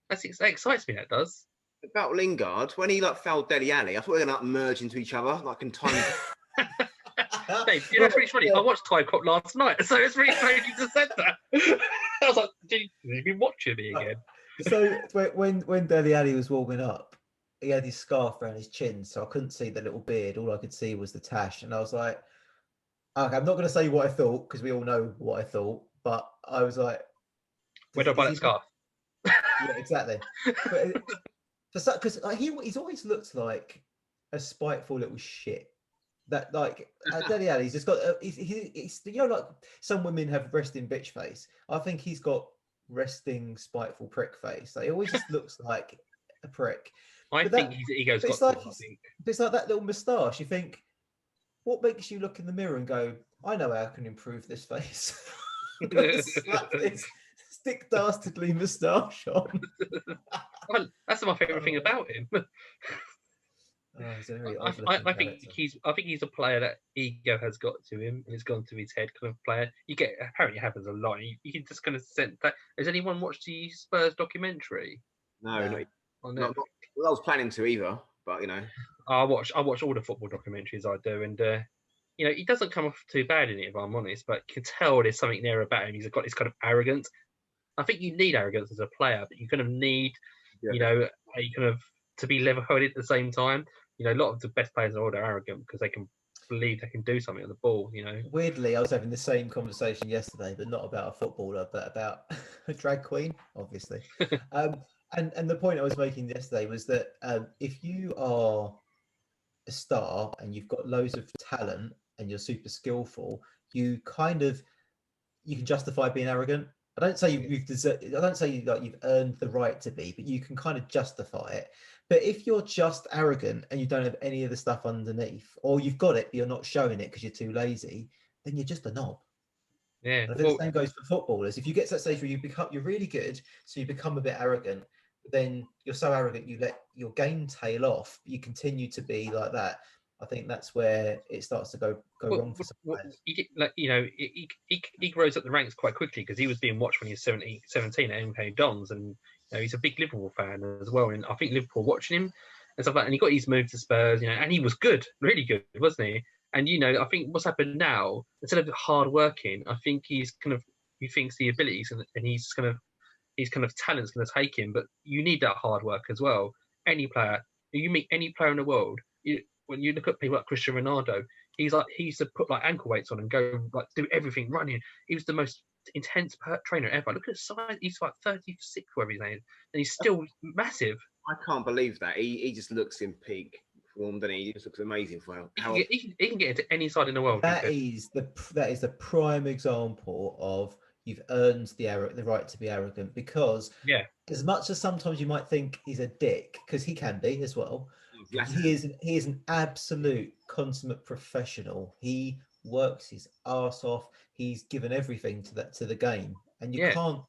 [SPEAKER 2] That excites me, that does.
[SPEAKER 3] About Lingard, when he fouled Dele Alli, I thought they were going to merge into each other, like in time.
[SPEAKER 2] Dave, that's really funny. I watched Time Cop last night, so it's really strange you just said that. I was like, did you been watching me again?
[SPEAKER 1] So when Dele Alli was warming up, he had his scarf around his chin, so I couldn't see the little beard. All I could see was the tash, and I was like, okay, I'm not going to say what I thought because we all know what I thought, but I was like,
[SPEAKER 2] where do I buy that scarf?
[SPEAKER 1] Yeah, exactly. Because he's always looked like a spiteful little shit. That Dele Alli's just got he's like some women have resting bitch face. I think he's got resting spiteful prick face. Like, he always just looks like a prick.
[SPEAKER 2] I think his ego's got to, I think.
[SPEAKER 1] It's like that little moustache. You think, what makes you look in the mirror and go, I know how I can improve this face. Slap this stick dastardly moustache on.
[SPEAKER 2] Well, that's my favourite thing about him. I think he's a player that ego has got to him and it's gone to his head, kind of player. Apparently it happens a lot. You can just kind of sense that. Has anyone watched the Spurs documentary?
[SPEAKER 3] No. Not, I was planning to either, but
[SPEAKER 2] I watch all the football documentaries I do, and he doesn't come off too bad in it, if I'm honest. But you can tell there's something there about him. He's got this kind of arrogance. I think you need arrogance as a player, but you kind of need, a kind of to be level-headed at the same time. A lot of the best players are arrogant because they can believe they can do something on the ball.
[SPEAKER 1] Weirdly, I was having the same conversation yesterday, but not about a footballer, but about a drag queen, obviously. And the point I was making yesterday was that if you are a star and you've got loads of talent and you're super skillful, you can justify being arrogant. I don't say you've earned the right to be, but you can kind of justify it. But if you're just arrogant and you don't have any of the stuff underneath, or you've got it but you're not showing it because you're too lazy, then you're just a knob.
[SPEAKER 2] Yeah.
[SPEAKER 1] And I think the same goes for footballers. If you get to that stage where you're really good, so you become a bit arrogant, then you're so arrogant you let your game tail off. You continue to be like that. I think that's where it starts to go wrong for some players.
[SPEAKER 2] He grows up the ranks quite quickly because he was being watched when he was 17 at MK Dons, and he's a big Liverpool fan as well. And I think Liverpool watching him and stuff like that, and he got his move to Spurs, and he was good, really good, wasn't he? And I think what's happened now, instead of hard working, I think he thinks the abilities and his kind of talent's going to take him, but you need that hard work as well. Any player, you meet any player in the world, when you look at people like Cristiano Ronaldo, he used to put like ankle weights on and go like do everything running. He was the most intense trainer ever. Look at his size; he's like 36, whatever his name is, and he's still massive.
[SPEAKER 3] I can't believe that. He just looks in peak form, doesn't he? He just looks amazing for how
[SPEAKER 2] He can get into any side in the world.
[SPEAKER 1] That is the prime example of you've earned the right to be arrogant, because as much as sometimes you might think he's a dick, because he can be as well. He is an absolute consummate professional. He works his arse off. He's given everything to the game, and you can't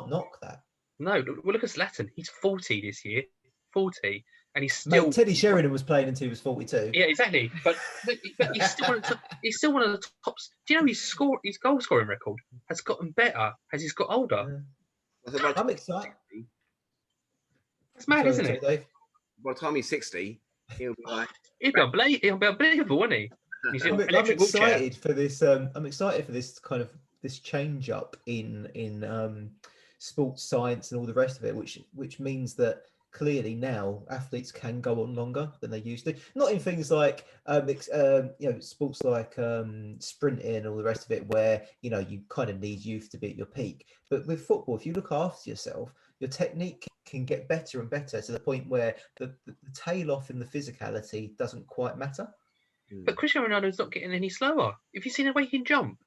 [SPEAKER 1] knock that.
[SPEAKER 2] No, well, look at Zlatan. He's 40 this year, 40, and he's still.
[SPEAKER 1] Mate, Teddy Sheringham was playing until he was 42.
[SPEAKER 2] Yeah, exactly. But he's still one of the tops. Do you know his goal scoring record has gotten better as he's got older?
[SPEAKER 3] Yeah.
[SPEAKER 1] I'm excited.
[SPEAKER 2] That's mad, isn't it?
[SPEAKER 1] Dave?
[SPEAKER 3] By the time he's 60, he'll be like...
[SPEAKER 2] He'll be unbelievable, won't he?
[SPEAKER 1] I'm excited for this. I'm excited for this kind of this change up in sports science and all the rest of it, which means that clearly now athletes can go on longer than they used to. Not in things like sports like sprinting and all the rest of it, where you kind of need youth to be at your peak. But with football, if you look after yourself, your technique can get better and better to the point where the tail off in the physicality doesn't quite matter.
[SPEAKER 2] But Cristiano Ronaldo's not getting any slower. Have you seen the way he can jump?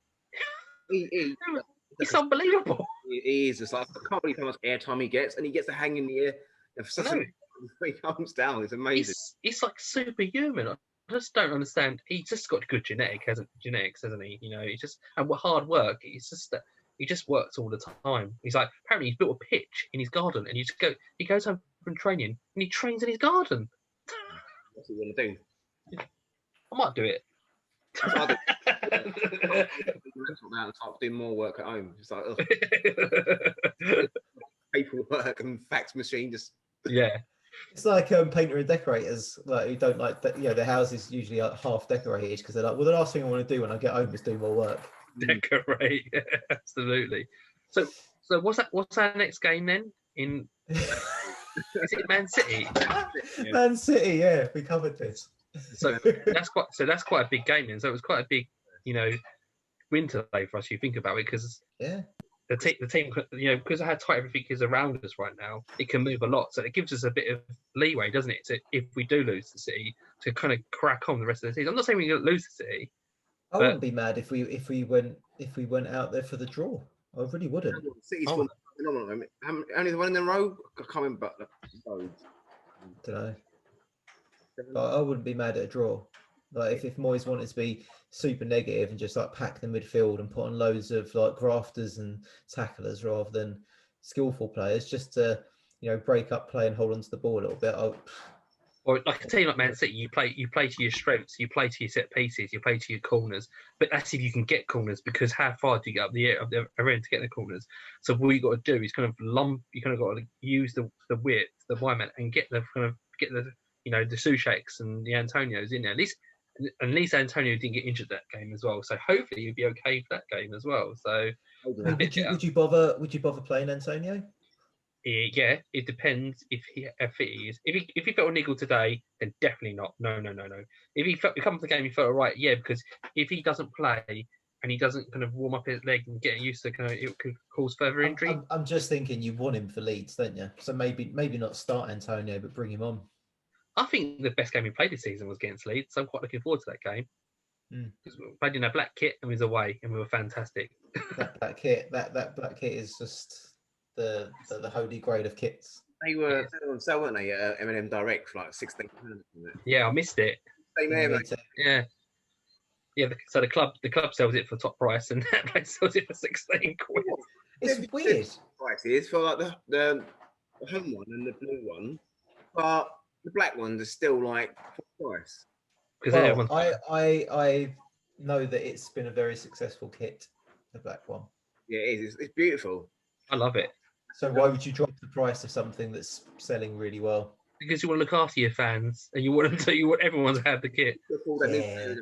[SPEAKER 2] It's unbelievable.
[SPEAKER 3] He is. It's like, I can't believe how much airtime he gets, and he gets to hang in the air. He comes down. It's amazing.
[SPEAKER 2] It's like superhuman. I just don't understand. He's just got good genetics, hasn't he? He just, and with hard work, it's just that he just works all the time. He's like, apparently he's built a pitch in his garden, and he goes home from training and he trains in his garden.
[SPEAKER 3] What's he going to do?
[SPEAKER 2] I might do it.
[SPEAKER 3] Do more work at home. It's like paperwork and fax machine. Just
[SPEAKER 1] it's like painter and decorators, like who don't like that. Their house is usually half decorated because they're like, well, the last thing I want to do when I get home is do more work.
[SPEAKER 2] Decorate, absolutely. So what's our next game then? In is it Man City?
[SPEAKER 1] Man City, yeah, we covered this.
[SPEAKER 2] So that's quite a big game then. So it was quite a big, win today for us. If you think about it, because the team, because of how tight everything is around us right now, it can move a lot. So it gives us a bit of leeway, doesn't it? To, if we do lose the City, to kind of crack on the rest of the season. I'm not saying we're going to lose the City.
[SPEAKER 1] I wouldn't be mad if we went out there for the draw. I really wouldn't.
[SPEAKER 3] City's won phenomenal. How many won in a row? I can't remember.
[SPEAKER 1] Don't know. But I wouldn't be mad at a draw. Like if Moyes wanted to be super negative and just like pack the midfield and put on loads of like grafters and tacklers rather than skillful players, just to break up play and hold on to the ball a little bit.
[SPEAKER 2] Or like a team like Man City, you play to your strengths, you play to your set pieces, you play to your corners. But that's if you can get corners, because how far do you get up the end to get the corners? So what you got to do is kind of you kind of got to use the width, the wide man, and get the the Součeks and the Antonios in there. At least Antonio didn't get injured that game as well. So hopefully he'll be okay for that game as well. So
[SPEAKER 1] would you bother playing Antonio?
[SPEAKER 2] Yeah, it depends if he is. If he felt a niggle today, then definitely not. No. If he comes to the game, he felt all right. Yeah, because if he doesn't play and he doesn't kind of warm up his leg and get used to it could cause further injury.
[SPEAKER 1] I'm just thinking you want him for Leeds, don't you? So maybe not start Antonio, but bring him on.
[SPEAKER 2] I think the best game he played this season was against Leeds, so I'm quite looking forward to that game. Because we played in a black kit and we was away and we were fantastic.
[SPEAKER 1] that black kit is just the holy grail of kits.
[SPEAKER 3] They were on sale, weren't they? At M&M Direct for like £16.
[SPEAKER 2] Yeah, I missed it.
[SPEAKER 3] Same there, mate.
[SPEAKER 2] Yeah. So the club sells it for top price, and that place sells it for 16 quid.
[SPEAKER 1] It's weird.
[SPEAKER 3] Prices for like the home one and the blue one, but the black ones are still like full price.
[SPEAKER 1] Well, I know that it's been a very successful kit, the black one.
[SPEAKER 3] Yeah, it is. It's beautiful.
[SPEAKER 2] I love it.
[SPEAKER 1] So why would you drop the price of something that's selling really well?
[SPEAKER 2] Because you want to look after your fans, and you want everyone to have the kit.
[SPEAKER 1] Yeah.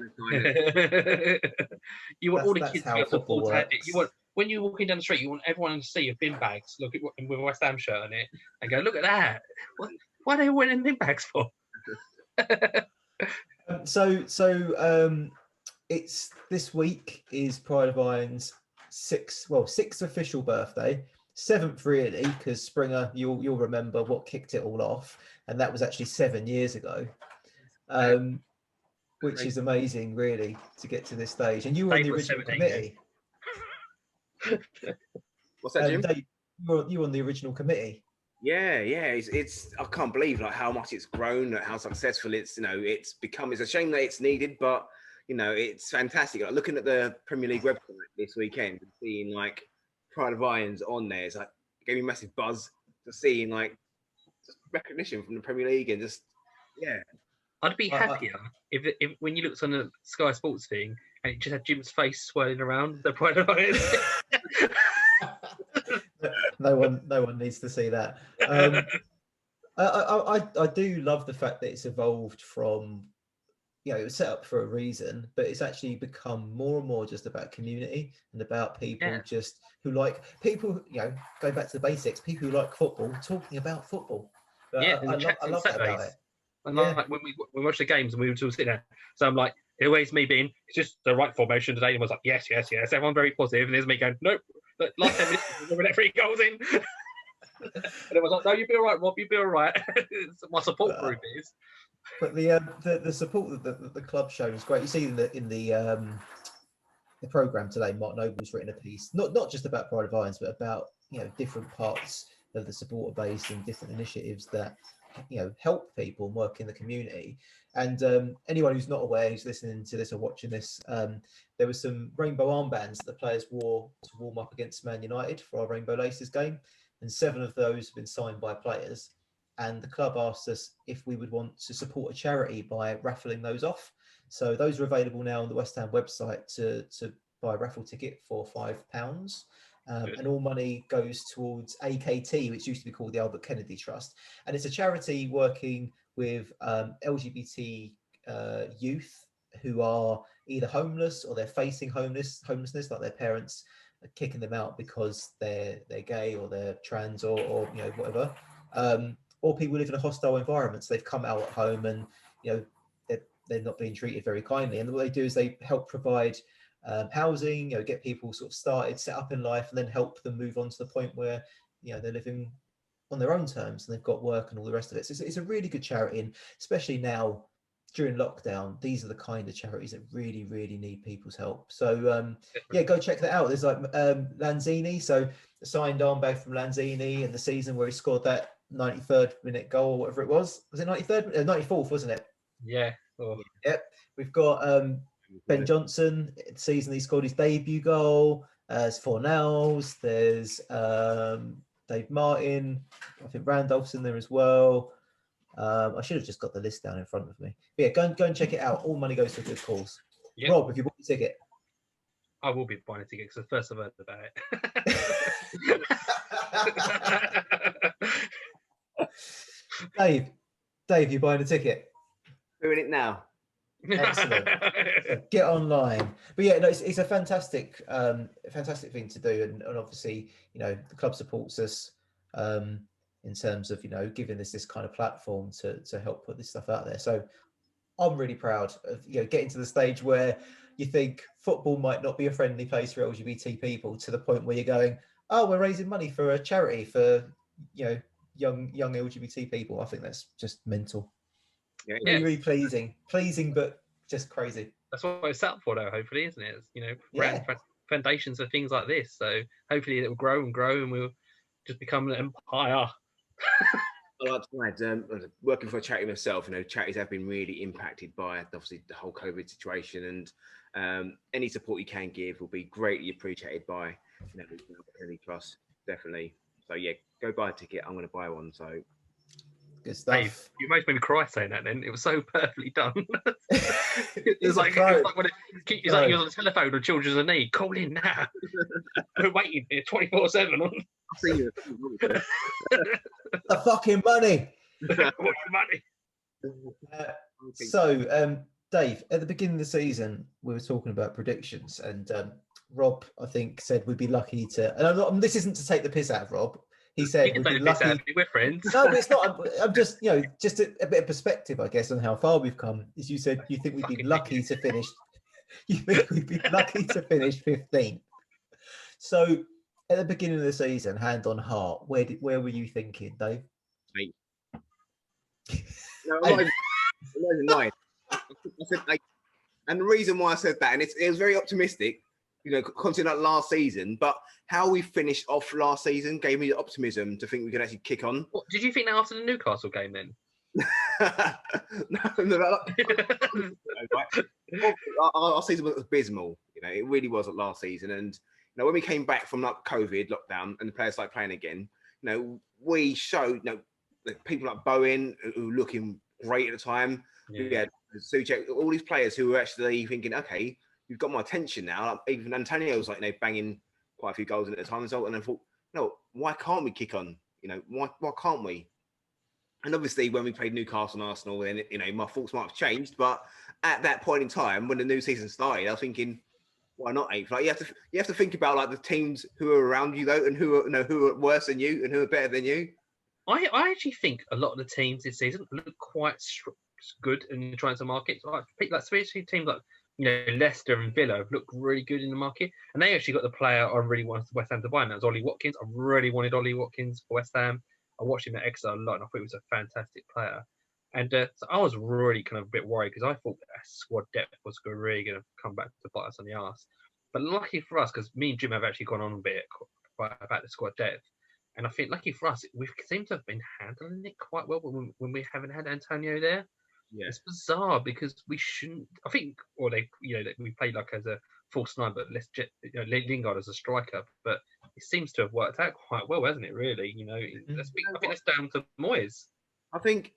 [SPEAKER 2] You want all the kids to be football to have it. You want, when you're walking down the street, you want everyone to see your bin bags, look at with a West Ham shirt on it, and go, "Look at that! What are they wearing bin bags for?"
[SPEAKER 1] So it's this week is Pride of Iron's sixth official birthday. 7th really, because Springer, you'll remember what kicked it all off, and that was actually 7 years ago, which is amazing, really, to get to this stage. And you were on the original committee.
[SPEAKER 3] What's that, Jim?
[SPEAKER 1] Dave, you were on the original committee.
[SPEAKER 3] Yeah. It's I can't believe like how much it's grown, how successful it's it's become. It's a shame that it's needed, but it's fantastic. Like looking at the Premier League website this weekend and seeing like Pride of Irons on there, it's like it gave me a massive buzz to seeing like just recognition from the Premier League and just
[SPEAKER 2] I'd be happier if when you looked on the Sky Sports thing and it just had Jim's face swirling around the Pride of Irons.
[SPEAKER 1] No one needs to see that. I do love the fact that it's evolved from, it was set up for a reason, but it's actually become more and more just about community and about people just who like people, go back to the basics, people who like football talking about football.
[SPEAKER 2] I love that about it. And like when we watch the games and we were all sitting there, so I'm like, always me being, it's just the right formation today. And was like, yes. Everyone very positive. And there's me going, nope. But last 10 minutes, we're going to let 3 goals in. And it was like, no, you'll be all right, Rob. You'll be all right. My support group is.
[SPEAKER 1] But the support that the club showed is great. You see in the programme today, Mark Noble's written a piece, not just about Pride of Irons, but about different parts of the supporter base and different initiatives that help people and work in the community. And anyone who's not aware, who's listening to this or watching this, there were some rainbow armbands that the players wore to warm up against Man United for our Rainbow Laces game, and 7 of those have been signed by players. And the club asked us if we would want to support a charity by raffling those off. So those are available now on the West Ham website to buy a raffle ticket for £5. And all money goes towards AKT, which used to be called the Albert Kennedy Trust. And it's a charity working with LGBT youth who are either homeless or they're facing homelessness, like their parents are kicking them out because they're gay or they're trans or whatever. Or people live in a hostile environment, so they've come out at home and they're not being treated very kindly. And what they do is they help provide housing, get people sort of started, set up in life, and then help them move on to the point where they're living on their own terms and they've got work and all the rest of it. So it's a really good charity, and especially now during lockdown, these are the kind of charities that really, really need people's help. So go check that out. There's like Lanzini, so a signed armband from Lanzini in the season where he scored that 93rd minute goal or whatever it was. Was it 93rd? 94th, wasn't it?
[SPEAKER 2] Yeah. Oh.
[SPEAKER 1] Yep. We've got Ben Johnson, the season he scored his debut goal. There's Fornells, there's Dave Martin, I think Randolph's in there as well. I should have just got the list down in front of me. But yeah, go and check it out. All money goes to a good cause. Yep. Rob, have you bought a ticket?
[SPEAKER 2] I will be buying a ticket because the first I've heard about
[SPEAKER 1] it. Dave, you buying a ticket?
[SPEAKER 3] Doing it now.
[SPEAKER 1] Excellent. Get online. But yeah, no, it's a fantastic thing to do, and obviously, the club supports us. in terms of giving this kind of platform to help put this stuff out there. So I'm really proud of getting to the stage where you think football might not be a friendly place for LGBT people, to the point where you're going, oh, we're raising money for a charity for young LGBT people. I think that's just mental.
[SPEAKER 3] Yeah,
[SPEAKER 1] really pleasing, but just crazy.
[SPEAKER 2] That's what it's set up for, though. Hopefully, isn't it? It's, foundations for things like this. So hopefully it will grow and grow, and we'll just become an empire.
[SPEAKER 3] I like to add, working for a charity myself, charities have been really impacted by obviously the whole COVID situation, and any support you can give will be greatly appreciated by Kennedy Trust, definitely. So yeah, go buy a ticket. I'm going to buy one. So
[SPEAKER 1] good stuff.
[SPEAKER 2] Dave, you made me cry saying that. Then it was so perfectly done.
[SPEAKER 1] It's
[SPEAKER 2] like you're on the telephone with children in need. Call in now. We're waiting here 24/7.
[SPEAKER 3] I'll see you.
[SPEAKER 1] The fucking money.
[SPEAKER 2] Money.
[SPEAKER 1] So, Dave, at the beginning of the season, we were talking about predictions, and Rob, I think, said we'd be lucky to. And this isn't to take the piss out of Rob. He said we'd be lucky.
[SPEAKER 2] We're friends.
[SPEAKER 1] No, but it's not. I'm just, just a bit of perspective, I guess, on how far we've come. As you said, you think we'd be lucky to finish. You think we'd be lucky to finish 15th. So, at the beginning of the season, hand on heart, where were you thinking, Dave?
[SPEAKER 3] 8. No, I'm not even lying. I said 8. And the reason why I said that, and it was very optimistic, considering that last season, but how we finished off last season gave me the optimism to think we could actually kick on.
[SPEAKER 2] What, did you think that after the Newcastle game then?
[SPEAKER 3] No. Our season was abysmal. It really was last season. And when we came back from COVID lockdown and the players started playing again, we showed people like Bowen, who were looking great at the time. Yeah. We had Souček, all these players who were actually thinking, okay, you've got my attention now. Even Antonio was banging quite a few goals at the time as well. And I thought, no, why can't we kick on? Why can't we? And obviously, when we played Newcastle and Arsenal, then my thoughts might have changed. But at that point in time, when the new season started, I was thinking, why not 8th? Like you have to think about the teams who are around you though, and who are worse than you and who are better than you.
[SPEAKER 2] I actually think a lot of the teams this season look quite good in trying to market. Especially teams like Leicester and Villa have looked really good in the market, and they actually got the player I really wanted West Ham to buy, and that was Ollie Watkins. I really wanted Ollie Watkins for West Ham. I watched him at Exeter a lot, and I thought he was a fantastic player. And so I was really kind of a bit worried, because I thought that squad depth was really going to come back to bite us on the arse. But lucky for us, because me and Jim have actually gone on a bit about the squad depth, and I think lucky for us, we seem to have been handling it quite well when we haven't had Antonio there. Yeah. It's bizarre, because we shouldn't. I think, or we played as a false 9, but Lingard as a striker. But it seems to have worked out quite well, hasn't it? Really, I think that's down to Moyes.
[SPEAKER 3] I think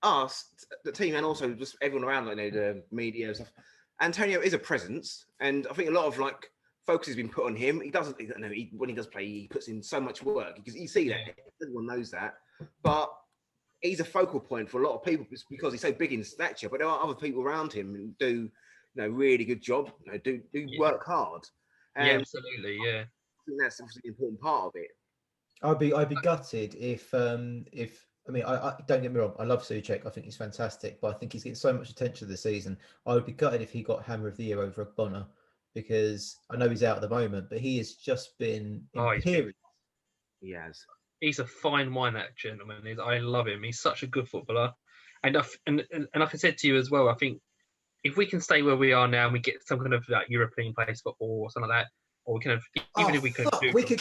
[SPEAKER 3] us, the team, and also just everyone around, the media and stuff. Antonio is a presence, and I think a lot of focus has been put on him. He doesn't, when he does play, he puts in so much work, because you see that everyone knows that, but he's a focal point for a lot of people because he's so big in stature. But there are other people around him who do, really good job, do work hard.
[SPEAKER 2] And absolutely, yeah.
[SPEAKER 3] I think that's obviously an important part of it.
[SPEAKER 1] I'd be gutted if I don't get me wrong, I love Souček. I think he's fantastic, but I think he's getting so much attention this season. I would be gutted if he got Hammer of the Year over Bonner, because I know he's out at the moment, but he has just been imperial.
[SPEAKER 3] He has.
[SPEAKER 2] He's a fine wine, that gentleman. I love him. He's such a good footballer, and like I said to you as well, I think if we can stay where we are now and we get some kind of European place football or something like that, or we can have, we could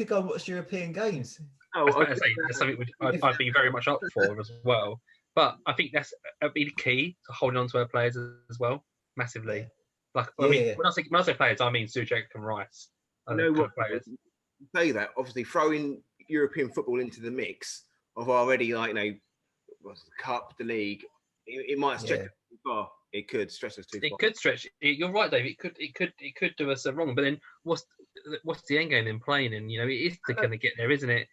[SPEAKER 2] go and watch European games. That's something I'd be very much up for as well. But I think that'd be the key to holding on to our players as well, massively. When I say players, I mean Souček and Rice.
[SPEAKER 3] What players. Say that obviously throwing European football into the mix of already what's the cup, the league, it might stretch us too far. It could stretch us too far.
[SPEAKER 2] It could stretch. You're right, Dave. It could do us wrong. But then what's the end game in playing? And it is going to get there, isn't it?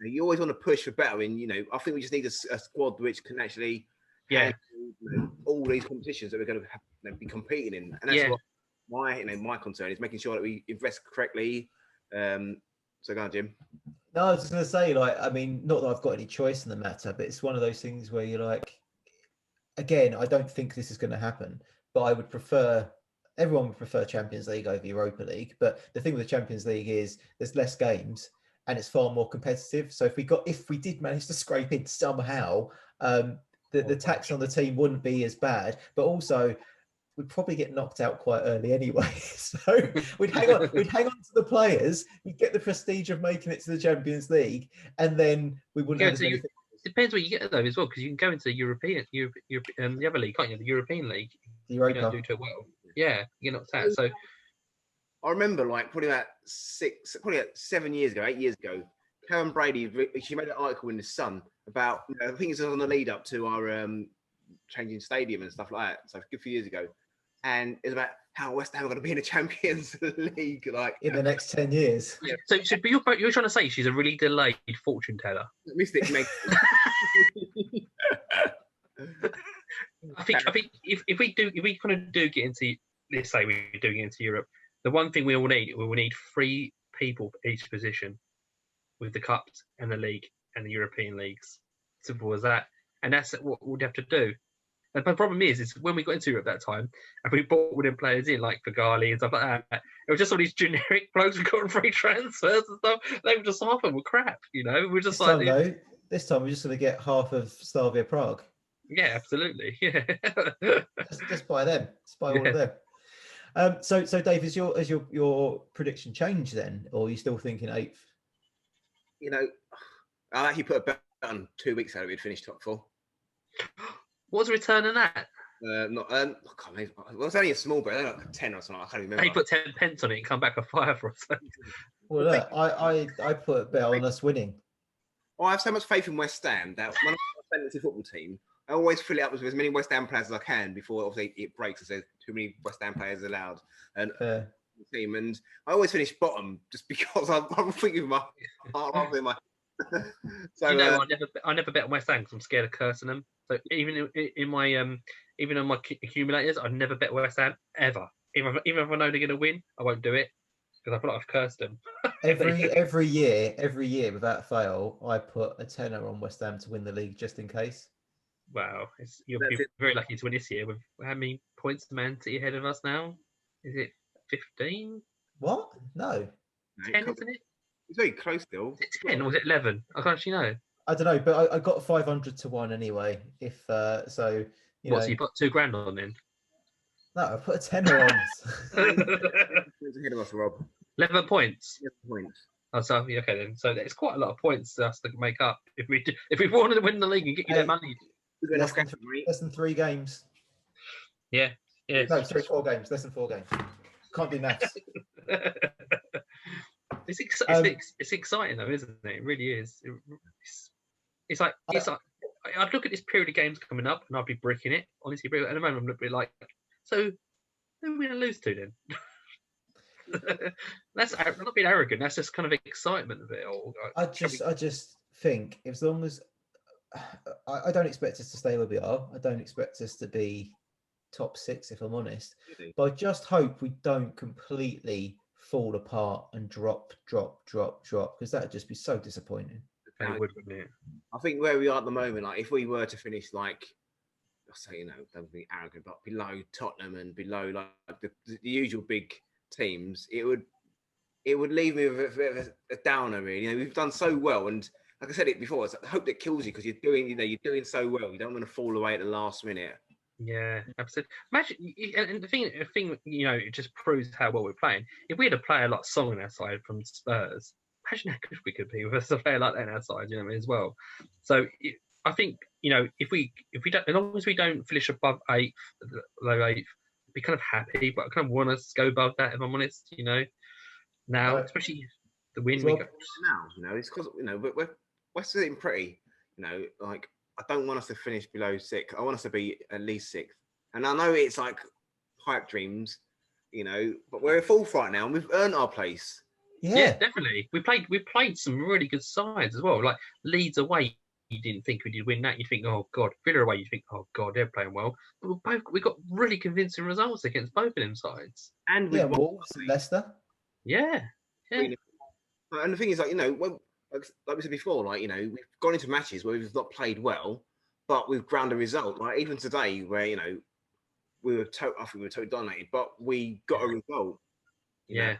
[SPEAKER 3] You always want to push for better. And I think we just need a squad which can actually handle, all these competitions that we're going to be competing in. And that's what my concern is, making sure that we invest correctly. So go on, Jim.
[SPEAKER 1] No, I was just going to say, like, I mean, not that I've got any choice in the matter, but it's one of those things where you're like, again, I don't think this is going to happen, but I would prefer, everyone would prefer Champions League over Europa League. But the thing with the Champions League is there's less games and it's far more competitive. So if we did manage to scrape in somehow, the tax on the team wouldn't be as bad, but also we'd probably get knocked out quite early anyway. So we'd hang on to the players, we'd get the prestige of making it to the Champions League, and then we wouldn't have as many.
[SPEAKER 2] Depends what you get though as well, because you can go into the European, the other league, can't you? The European League.
[SPEAKER 1] The
[SPEAKER 2] You don't do too well. Yeah, you get knocked out. So
[SPEAKER 3] I remember, like, probably about 7 years ago, 8 years ago, Karen Brady, she made an article in The Sun about, I think it was on the lead up to our changing stadium and stuff like that. So a good few years ago. And it's about how West Ham are going to be in the Champions League, like
[SPEAKER 1] in the next 10 years.
[SPEAKER 2] Yeah. So you're trying to say she's a really delayed fortune teller.
[SPEAKER 3] Mystic Meg.
[SPEAKER 2] I think if we kind of do get into, let's say we do get into Europe, the one thing we will need 3 people for each position, with the cups and the league and the European leagues. Simple as that. And that's what we'd have to do. And the problem is when we got into Europe that time, and we brought all them players in, like Fagali and stuff like that, it was just all these generic blokes we got on free transfers and stuff. They were just half of them were crap, you know. We're just
[SPEAKER 1] this time we're just going to get half of Slavia Prague.
[SPEAKER 2] Yeah, absolutely. Yeah.
[SPEAKER 1] just buy them. Just buy all of them. So Dave, has your prediction changed then, or are you still thinking 8th?
[SPEAKER 3] You know, I actually put a bet on 2 weeks ago we'd finish top 4.
[SPEAKER 2] What's the return on that?
[SPEAKER 3] I can't remember. Well, it's only a small bet, like 10 or something. I can't remember.
[SPEAKER 2] They put 10 pence on it and come back a fire for us.
[SPEAKER 1] Well, look, I put a bet on us winning.
[SPEAKER 3] Well, I have so much faith in West Ham that when I fantasy football team, I always fill it up with as many West Ham players as I can before obviously it breaks and says too many West Ham players allowed. And team, and I always finish bottom just because I'm thinking my heart rather than my. So
[SPEAKER 2] you know, I never bet on West Ham because I'm scared of cursing them. So even in my even on my accumulators, I never bet West Ham ever. Even if I know they're going to win, I won't do it because I feel like I've cursed them.
[SPEAKER 1] every year without fail, I put a tenner on West Ham to win the league just in case.
[SPEAKER 2] Wow, you're very lucky to win this year. With how many points the Man City ahead of us now? Is it 15?
[SPEAKER 1] What? No.
[SPEAKER 2] 10, isn't it?
[SPEAKER 3] It's very close still.
[SPEAKER 2] Is it 10 or was it 11? I can't actually know.
[SPEAKER 1] I don't know, but I got 500 to 1 anyway. If so, you know.
[SPEAKER 2] So you put $2,000 on then?
[SPEAKER 1] No, I put a tenner on.
[SPEAKER 3] Ahead of us, Rob.
[SPEAKER 2] 11 points.
[SPEAKER 3] 11 points.
[SPEAKER 2] Oh, so okay then. So it's quite a lot of points for us to make up if we wanted to win the league and get you that money.
[SPEAKER 1] Less than 3 games.
[SPEAKER 2] Yeah.
[SPEAKER 1] No, sorry, 4 games. Less than 4 games. Can't do maths.
[SPEAKER 2] It's exciting though, isn't it? It really is. It's like I'd look at this period of games coming up and I'd be bricking it. Honestly, at the moment I'm looking like, so who are we going to lose to then? That's not being arrogant. That's just kind of excitement of it all.
[SPEAKER 1] I just think as long as I don't expect us to stay where we are. I don't expect us to be top 6 if I'm honest.
[SPEAKER 3] Really?
[SPEAKER 1] But I just hope we don't completely fall apart and drop because that would just be so disappointing.
[SPEAKER 2] It would, wouldn't it?
[SPEAKER 3] I think where we are at the moment, like if we were to finish like, I'll say, you know, don't be arrogant, but below Tottenham and below like the usual big teams, it would leave me with a bit of a downer. Really, you know, we've done so well, and like I said it before, it's the hope that kills you because you're doing so well. You don't want to fall away at the last minute.
[SPEAKER 2] Yeah, absolutely. Imagine, and the thing, you know, it just proves how well we're playing. If we had a player like Song on our side from Spurs, imagine how good we could be with a player like that on our side, you know what I mean, as well. So I think, you know, if we don't, as long as we don't finish above 8th, low 8th, be kind of happy. But I kind of want us to go above that, if I'm honest. You know, now especially the win we got
[SPEAKER 3] now. You know, it's because you know we're sitting pretty. You know, like. I don't want us to finish below 6. I want us to be at least 6th. And I know it's like pipe dreams, you know, but we're 4th right now and we've earned our place.
[SPEAKER 2] Yeah, definitely. We played some really good sides as well. Like Leeds away, you didn't think we did win that. You think, oh God. Villa away, you think, oh God, they're playing well. But we got really convincing results against both of them sides.
[SPEAKER 3] And
[SPEAKER 1] Wolves and Leicester.
[SPEAKER 2] Yeah.
[SPEAKER 3] And the thing is, like, like we said before, like, we've gone into matches where we've not played well, but we've ground a result. Like even today, where I think we were totally dominated, but we got a result.
[SPEAKER 2] Yeah.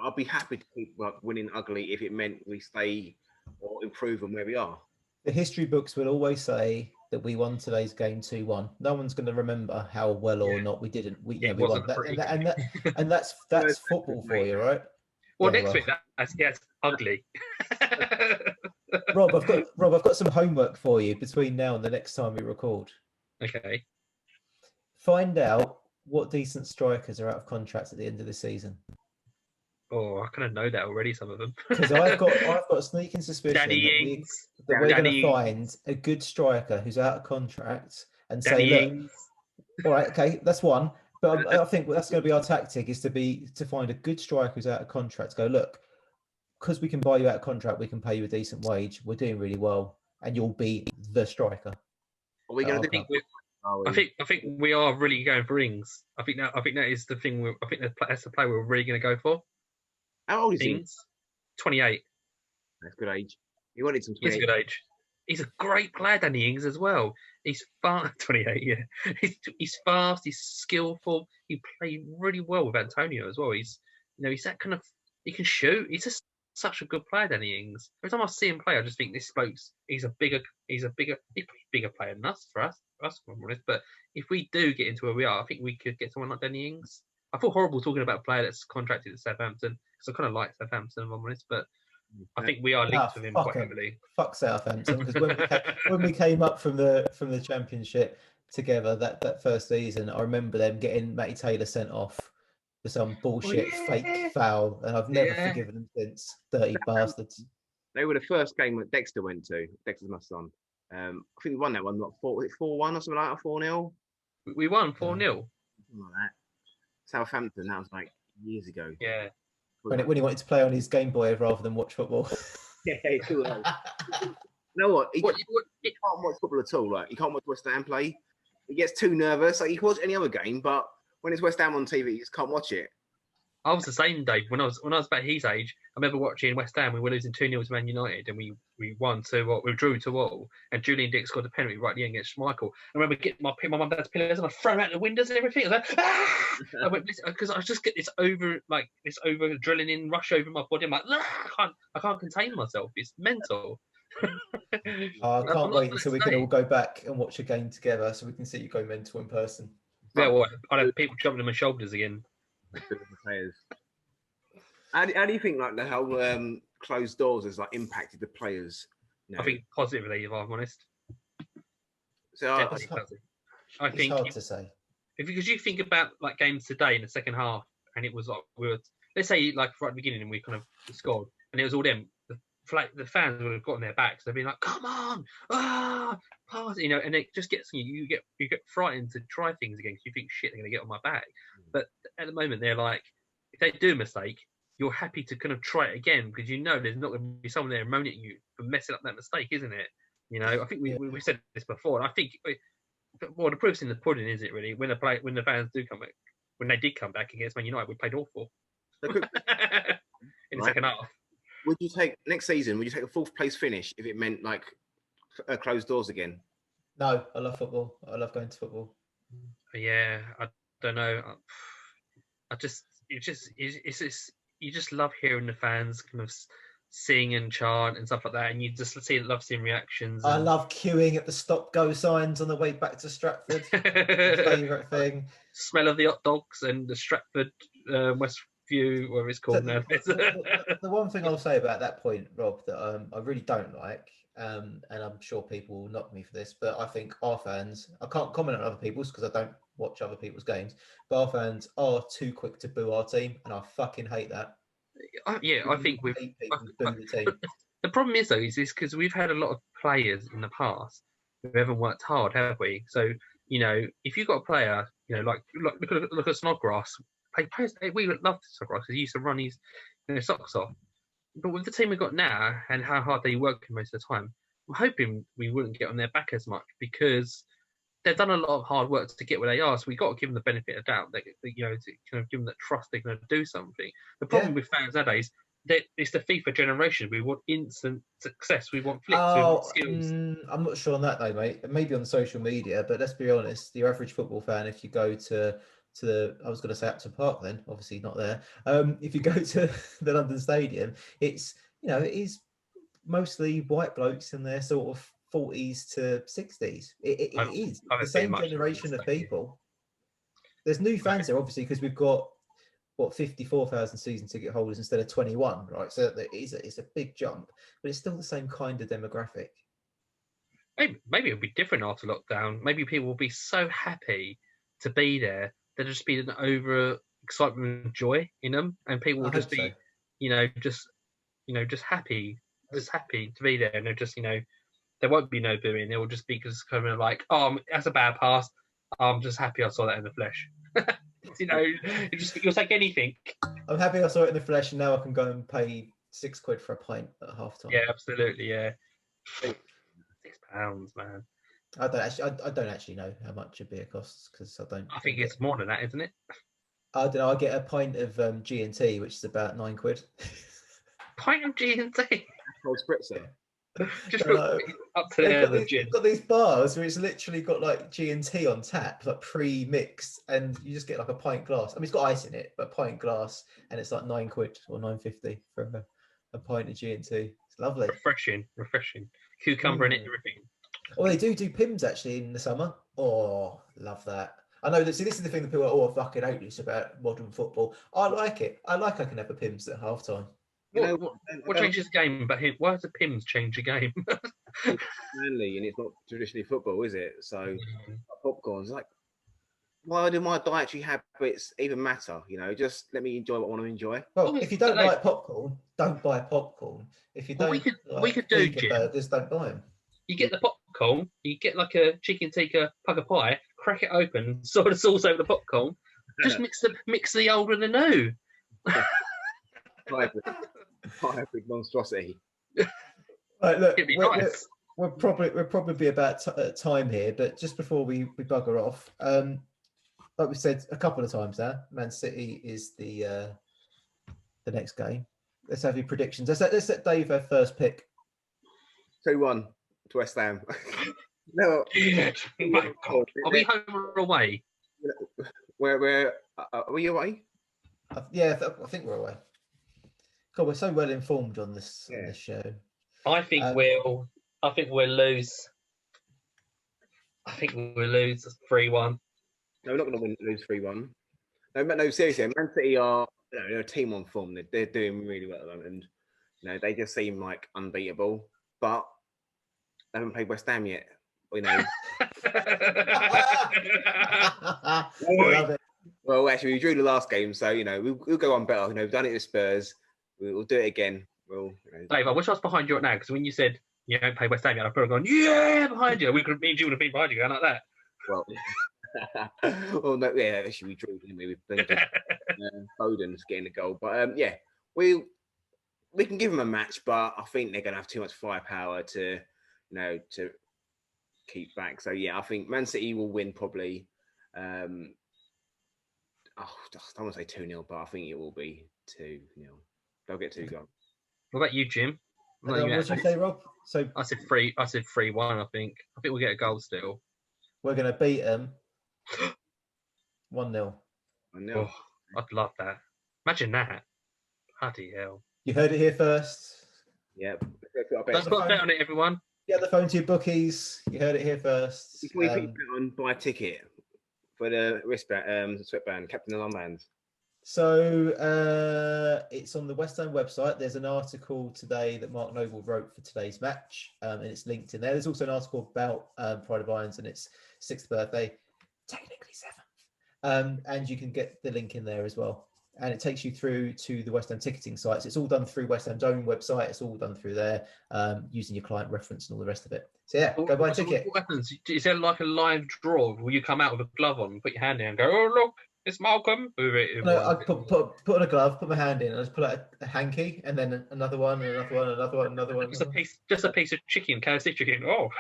[SPEAKER 3] I'd be happy to keep winning ugly if it meant we stay or improve on where we are.
[SPEAKER 1] The history books will always say that we won today's game 2-1. No one's going to remember how well or not we didn't. We won that, and that's football for you, right?
[SPEAKER 2] Well, next week that's ugly.
[SPEAKER 1] Rob, I've got some homework for you between now and the next time we record.
[SPEAKER 2] Okay.
[SPEAKER 1] Find out what decent strikers are out of contract at the end of the season.
[SPEAKER 2] Oh, I kind of know that already. Some of them.
[SPEAKER 1] Because I've got a sneaking suspicion
[SPEAKER 2] Danny
[SPEAKER 1] that we're going to find a good striker who's out of contract and say,
[SPEAKER 2] Ings.
[SPEAKER 1] look, all right, okay, that's one. But I think that's going to be our tactic is to find a good striker who's out of contract. Go, look, because we can buy you out of contract, we can pay you a decent wage. We're doing really well, and you'll be the striker.
[SPEAKER 3] Are we going to
[SPEAKER 2] think I think we are really going for Ings. I think that is the thing. I think that's the player we're really going to go for.
[SPEAKER 3] How old is he?
[SPEAKER 2] 28.
[SPEAKER 3] That's good age. He wanted some 28.
[SPEAKER 2] He's a good age. He's a great player, Danny Ings, as well. He's fast. 28, yeah. He's fast. He's skillful. He played really well with Antonio as well. He's that kind of. He can shoot. He's just such a good player, Danny Ings. Every time I see him play, I just think this bloke's. He's a bigger player than us for us. If I'm honest. But if we do get into where we are, I think we could get someone like Danny Ings. I feel horrible talking about a player that's contracted at Southampton because I kind of like Southampton, if I'm honest, but I think we are linked with him quite heavily.
[SPEAKER 1] Fuck Southampton, because when we came up from the Championship together that first season, I remember them getting Matty Taylor sent off for some bullshit fake foul, and I've never forgiven them since. Dirty bastards.
[SPEAKER 3] They were the first game that Dexter went to. Dexter's my son. I think we won that one. Like 4-1 or something like that, 4-0.
[SPEAKER 2] We won 4-0.
[SPEAKER 3] Something like that. Southampton, that was like years ago.
[SPEAKER 2] Yeah.
[SPEAKER 1] When he wanted to play on his Game Boy rather than watch football.
[SPEAKER 3] Yeah, too early. You know what? He can't watch football at all. Like he can't watch West Ham play. He gets too nervous. Like he can watch any other game, but when it's West Ham on TV, he just can't watch it.
[SPEAKER 2] I was the same, Dave. When I was about his age, I remember watching West Ham. We were losing 2-0 to Man United, and we won 2-2. We drew 2-2, and Julian Dick scored a penalty right at the end against Schmeichel. I remember getting my mum and dad's pillows and I throw them out the windows and everything. I was like, ah! I went because I just get this over adrenaline rush over my body. I'm like, ah! I can't contain myself. It's mental.
[SPEAKER 1] I can't wait until we can all go back and watch a game together, so we can see you go mental in person.
[SPEAKER 2] Yeah, well, I'd have people jumping on my shoulders again.
[SPEAKER 3] Players. How do you think like how closed doors has like impacted the players?
[SPEAKER 2] I think positively, if I'm honest.
[SPEAKER 3] So
[SPEAKER 2] I think
[SPEAKER 1] it's hard to say
[SPEAKER 2] because you think about like games today in the second half, and it was like let's say like right at the beginning, and we kind of scored, and it was all them. The fans would have gotten their backs. They'd be like, "Come on, pass!" and it just gets you get frightened to try things again because you think, "Shit, they're going to get on my back." But at the moment, they're like, if they do a mistake, you're happy to kind of try it again because you know there's not going to be someone there moaning at you for messing up that mistake, isn't it? I think we said this before, and I think the proof's in the pudding, is it really? When the fans do come back, when they did come back against Man United, we played awful in the second half.
[SPEAKER 3] Would you take next season? Would you take a fourth place finish if it meant like closed doors again?
[SPEAKER 1] No, I love football. I love going to football.
[SPEAKER 2] Yeah, I don't know. You just love hearing the fans kind of sing and chant and stuff like that, and you just love seeing reactions.
[SPEAKER 1] I love queuing at the stop-go signs on the way back to Stratford. Favourite thing.
[SPEAKER 2] Smell of the hot dogs and the Stratford West. Whatever it's called now.
[SPEAKER 1] The one thing I'll say about that point, Rob, that I really don't like, and I'm sure people will knock me for this, but I think our fans, I can't comment on other people's because I don't watch other people's games, but our fans are too quick to boo our team, and I fucking hate that.
[SPEAKER 2] I think
[SPEAKER 1] boo the team.
[SPEAKER 2] The problem is though, is because we've had a lot of players in the past who haven't worked hard, have we? So if you've got a player, like look at Snodgrass. We would love Snodgrass because he used to run his socks off. But with the team we've got now and how hard they work most of the time, I'm hoping we wouldn't get on their back as much because they've done a lot of hard work to get where they are. So we've got to give them the benefit of doubt. To kind of give them that trust they're going to do something. The problem with fans nowadays, it's the FIFA generation. We want instant success. We want flicks. We want skills.
[SPEAKER 1] I'm not sure on that though, mate. Maybe on social media, but let's be honest. Your average football fan, if you go to I was going to say Upton Park, then obviously not there. If you go to the London Stadium, it's it is mostly white blokes in their sort of 40s to 60s. It is the same generation of people. There's new fans there, obviously, because we've got 54,000 season ticket holders instead of 21, right? So it's a big jump, but it's still the same kind of demographic.
[SPEAKER 2] Maybe it'll be different after lockdown. Maybe people will be so happy to be there. There'll just be an over excitement and joy in them, and people will just be, just happy to be there, and they're just, there won't be no booing. It will just be because kind of like, oh, that's a bad pass. I'm just happy I saw that in the flesh. You'll take anything.
[SPEAKER 1] I'm happy I saw it in the flesh, and now I can go and pay £6 for a pint at half time.
[SPEAKER 2] Yeah, absolutely. Yeah, £6, man.
[SPEAKER 1] I don't actually know how much a beer costs because I don't.
[SPEAKER 2] I think it's more than that, isn't it?
[SPEAKER 1] I don't know. I get a pint of G&T, which is about £9.
[SPEAKER 2] Pint of G&T.
[SPEAKER 3] Cold spritzer.
[SPEAKER 2] Just up to there.
[SPEAKER 1] They've got these bars where it's literally got like G&T on tap, like pre-mixed, and you just get like a pint glass. I mean, it's got ice in it, but pint glass, and it's like £9 or £9.50 for a pint of G&T. It's lovely.
[SPEAKER 2] Refreshing. Cucumber and everything.
[SPEAKER 1] Oh, they do Pims actually in the summer. Oh, love that. I know that. See, this is the thing that people are fucking hate this about modern football. I like it. I can have a Pims at half time.
[SPEAKER 2] What changes the game? But why does the Pims change the game?
[SPEAKER 3] It's Manly, and it's not traditionally football, is it? So popcorn's like, why do my dietary habits even matter? Just let me enjoy what I want to enjoy.
[SPEAKER 1] Well, if you don't like popcorn, don't buy popcorn. If you don't,
[SPEAKER 2] we could do
[SPEAKER 1] burgers, don't buy them.
[SPEAKER 2] You get the popcorn, you get like a chicken tikka pugger pie, crack it open, sort of sauce over the popcorn, just mix the old and the new.
[SPEAKER 3] Hybrid monstrosity.
[SPEAKER 1] Right, look,
[SPEAKER 2] nice.
[SPEAKER 1] we're probably about time here, but just before we bugger off, like we said a couple of times now, Man City is the next game. Let's have your predictions. Let's let Dave have first pick.
[SPEAKER 3] 2-1 to West Ham. No,
[SPEAKER 2] are we home or away?
[SPEAKER 3] Where are we away?
[SPEAKER 1] Yeah, I think we're away. God, we're so well informed on this show.
[SPEAKER 2] I think we'll lose. I think we'll lose 3-1.
[SPEAKER 3] No, we're not going to lose 3-1. No, seriously, Man City are they're a team on form. They're doing really well at the moment, and they just seem like unbeatable. But they haven't played West Ham yet.
[SPEAKER 1] Love it.
[SPEAKER 3] Well, actually, we drew the last game, so we'll go on better. We've done it with Spurs. We'll do it again.
[SPEAKER 2] Dave, I wish I was behind you right now because when you said you don't play West Ham yet, I'd probably gone, yeah, behind you. Me and you would have been behind you, going like that.
[SPEAKER 3] Well, no, yeah, actually, we drew, didn't we? With Foden's getting the goal, but we can give them a match, but I think they're going to have too much firepower to keep back. So yeah, I think Man City will win probably. I don't want to say 2-0, but I think it will be 2-0. They'll get 2 goals.
[SPEAKER 2] What about you, Jim?
[SPEAKER 1] What did you say, Rob? So
[SPEAKER 2] I said 3-1. I think we'll get a goal still.
[SPEAKER 1] We're going to beat them 1-0.
[SPEAKER 2] Oh, I'd love that. Imagine that. Bloody hell.
[SPEAKER 1] You heard it here first.
[SPEAKER 3] Yep.
[SPEAKER 2] Let's put a bet on it, everyone.
[SPEAKER 1] Get the phone to your bookies. You heard it here first.
[SPEAKER 3] Before you put on, buy a ticket for the wristband, sweatband, Captain Alarmbands.
[SPEAKER 1] So it's on the West Ham website. There's an article today that Mark Noble wrote for today's match, and it's linked in there. There's also an article about Pride of Irons and its 6th birthday, technically 7th, and you can get the link in there as well. And it takes you through to the West Ham ticketing sites. It's all done through West Ham's own website. It's all done through there, using your client reference and all the rest of it. So yeah, go buy a ticket.
[SPEAKER 2] What happens? Is there like a live draw? Will you come out with a glove on, put your hand in, and go, "Oh look, it's Malcolm"?
[SPEAKER 1] No, I put on a glove, put my hand in, and I just pull out a hanky, and then another one, and another one, another one, another one.
[SPEAKER 2] Just a piece of chicken, KFC chicken. Oh.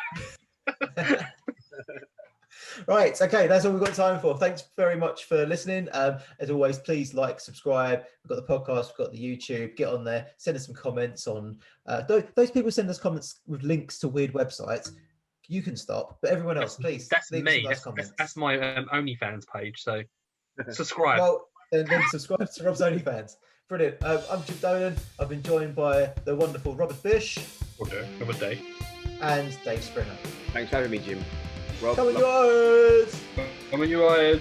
[SPEAKER 1] Right, okay, that's all we've got time for. Thanks very much for listening. As always, please like, subscribe. We've got the podcast, we've got the YouTube. Get on there, send us some comments on. Those people send us comments with links to weird websites. You can stop, but everyone else, please.
[SPEAKER 2] That's
[SPEAKER 1] leave
[SPEAKER 2] me.
[SPEAKER 1] us some nice
[SPEAKER 2] That's my OnlyFans page. So
[SPEAKER 1] comments.
[SPEAKER 2] subscribe.
[SPEAKER 1] Well, then subscribe to Rob's OnlyFans. Brilliant. I'm Jim Dolan. I've been joined by the wonderful Robert Fish
[SPEAKER 2] Okay, have a day.
[SPEAKER 1] and Dave Springer.
[SPEAKER 3] Thanks for having me, Jim. Rob,
[SPEAKER 1] Come on, yours!
[SPEAKER 2] Come on, you eyes.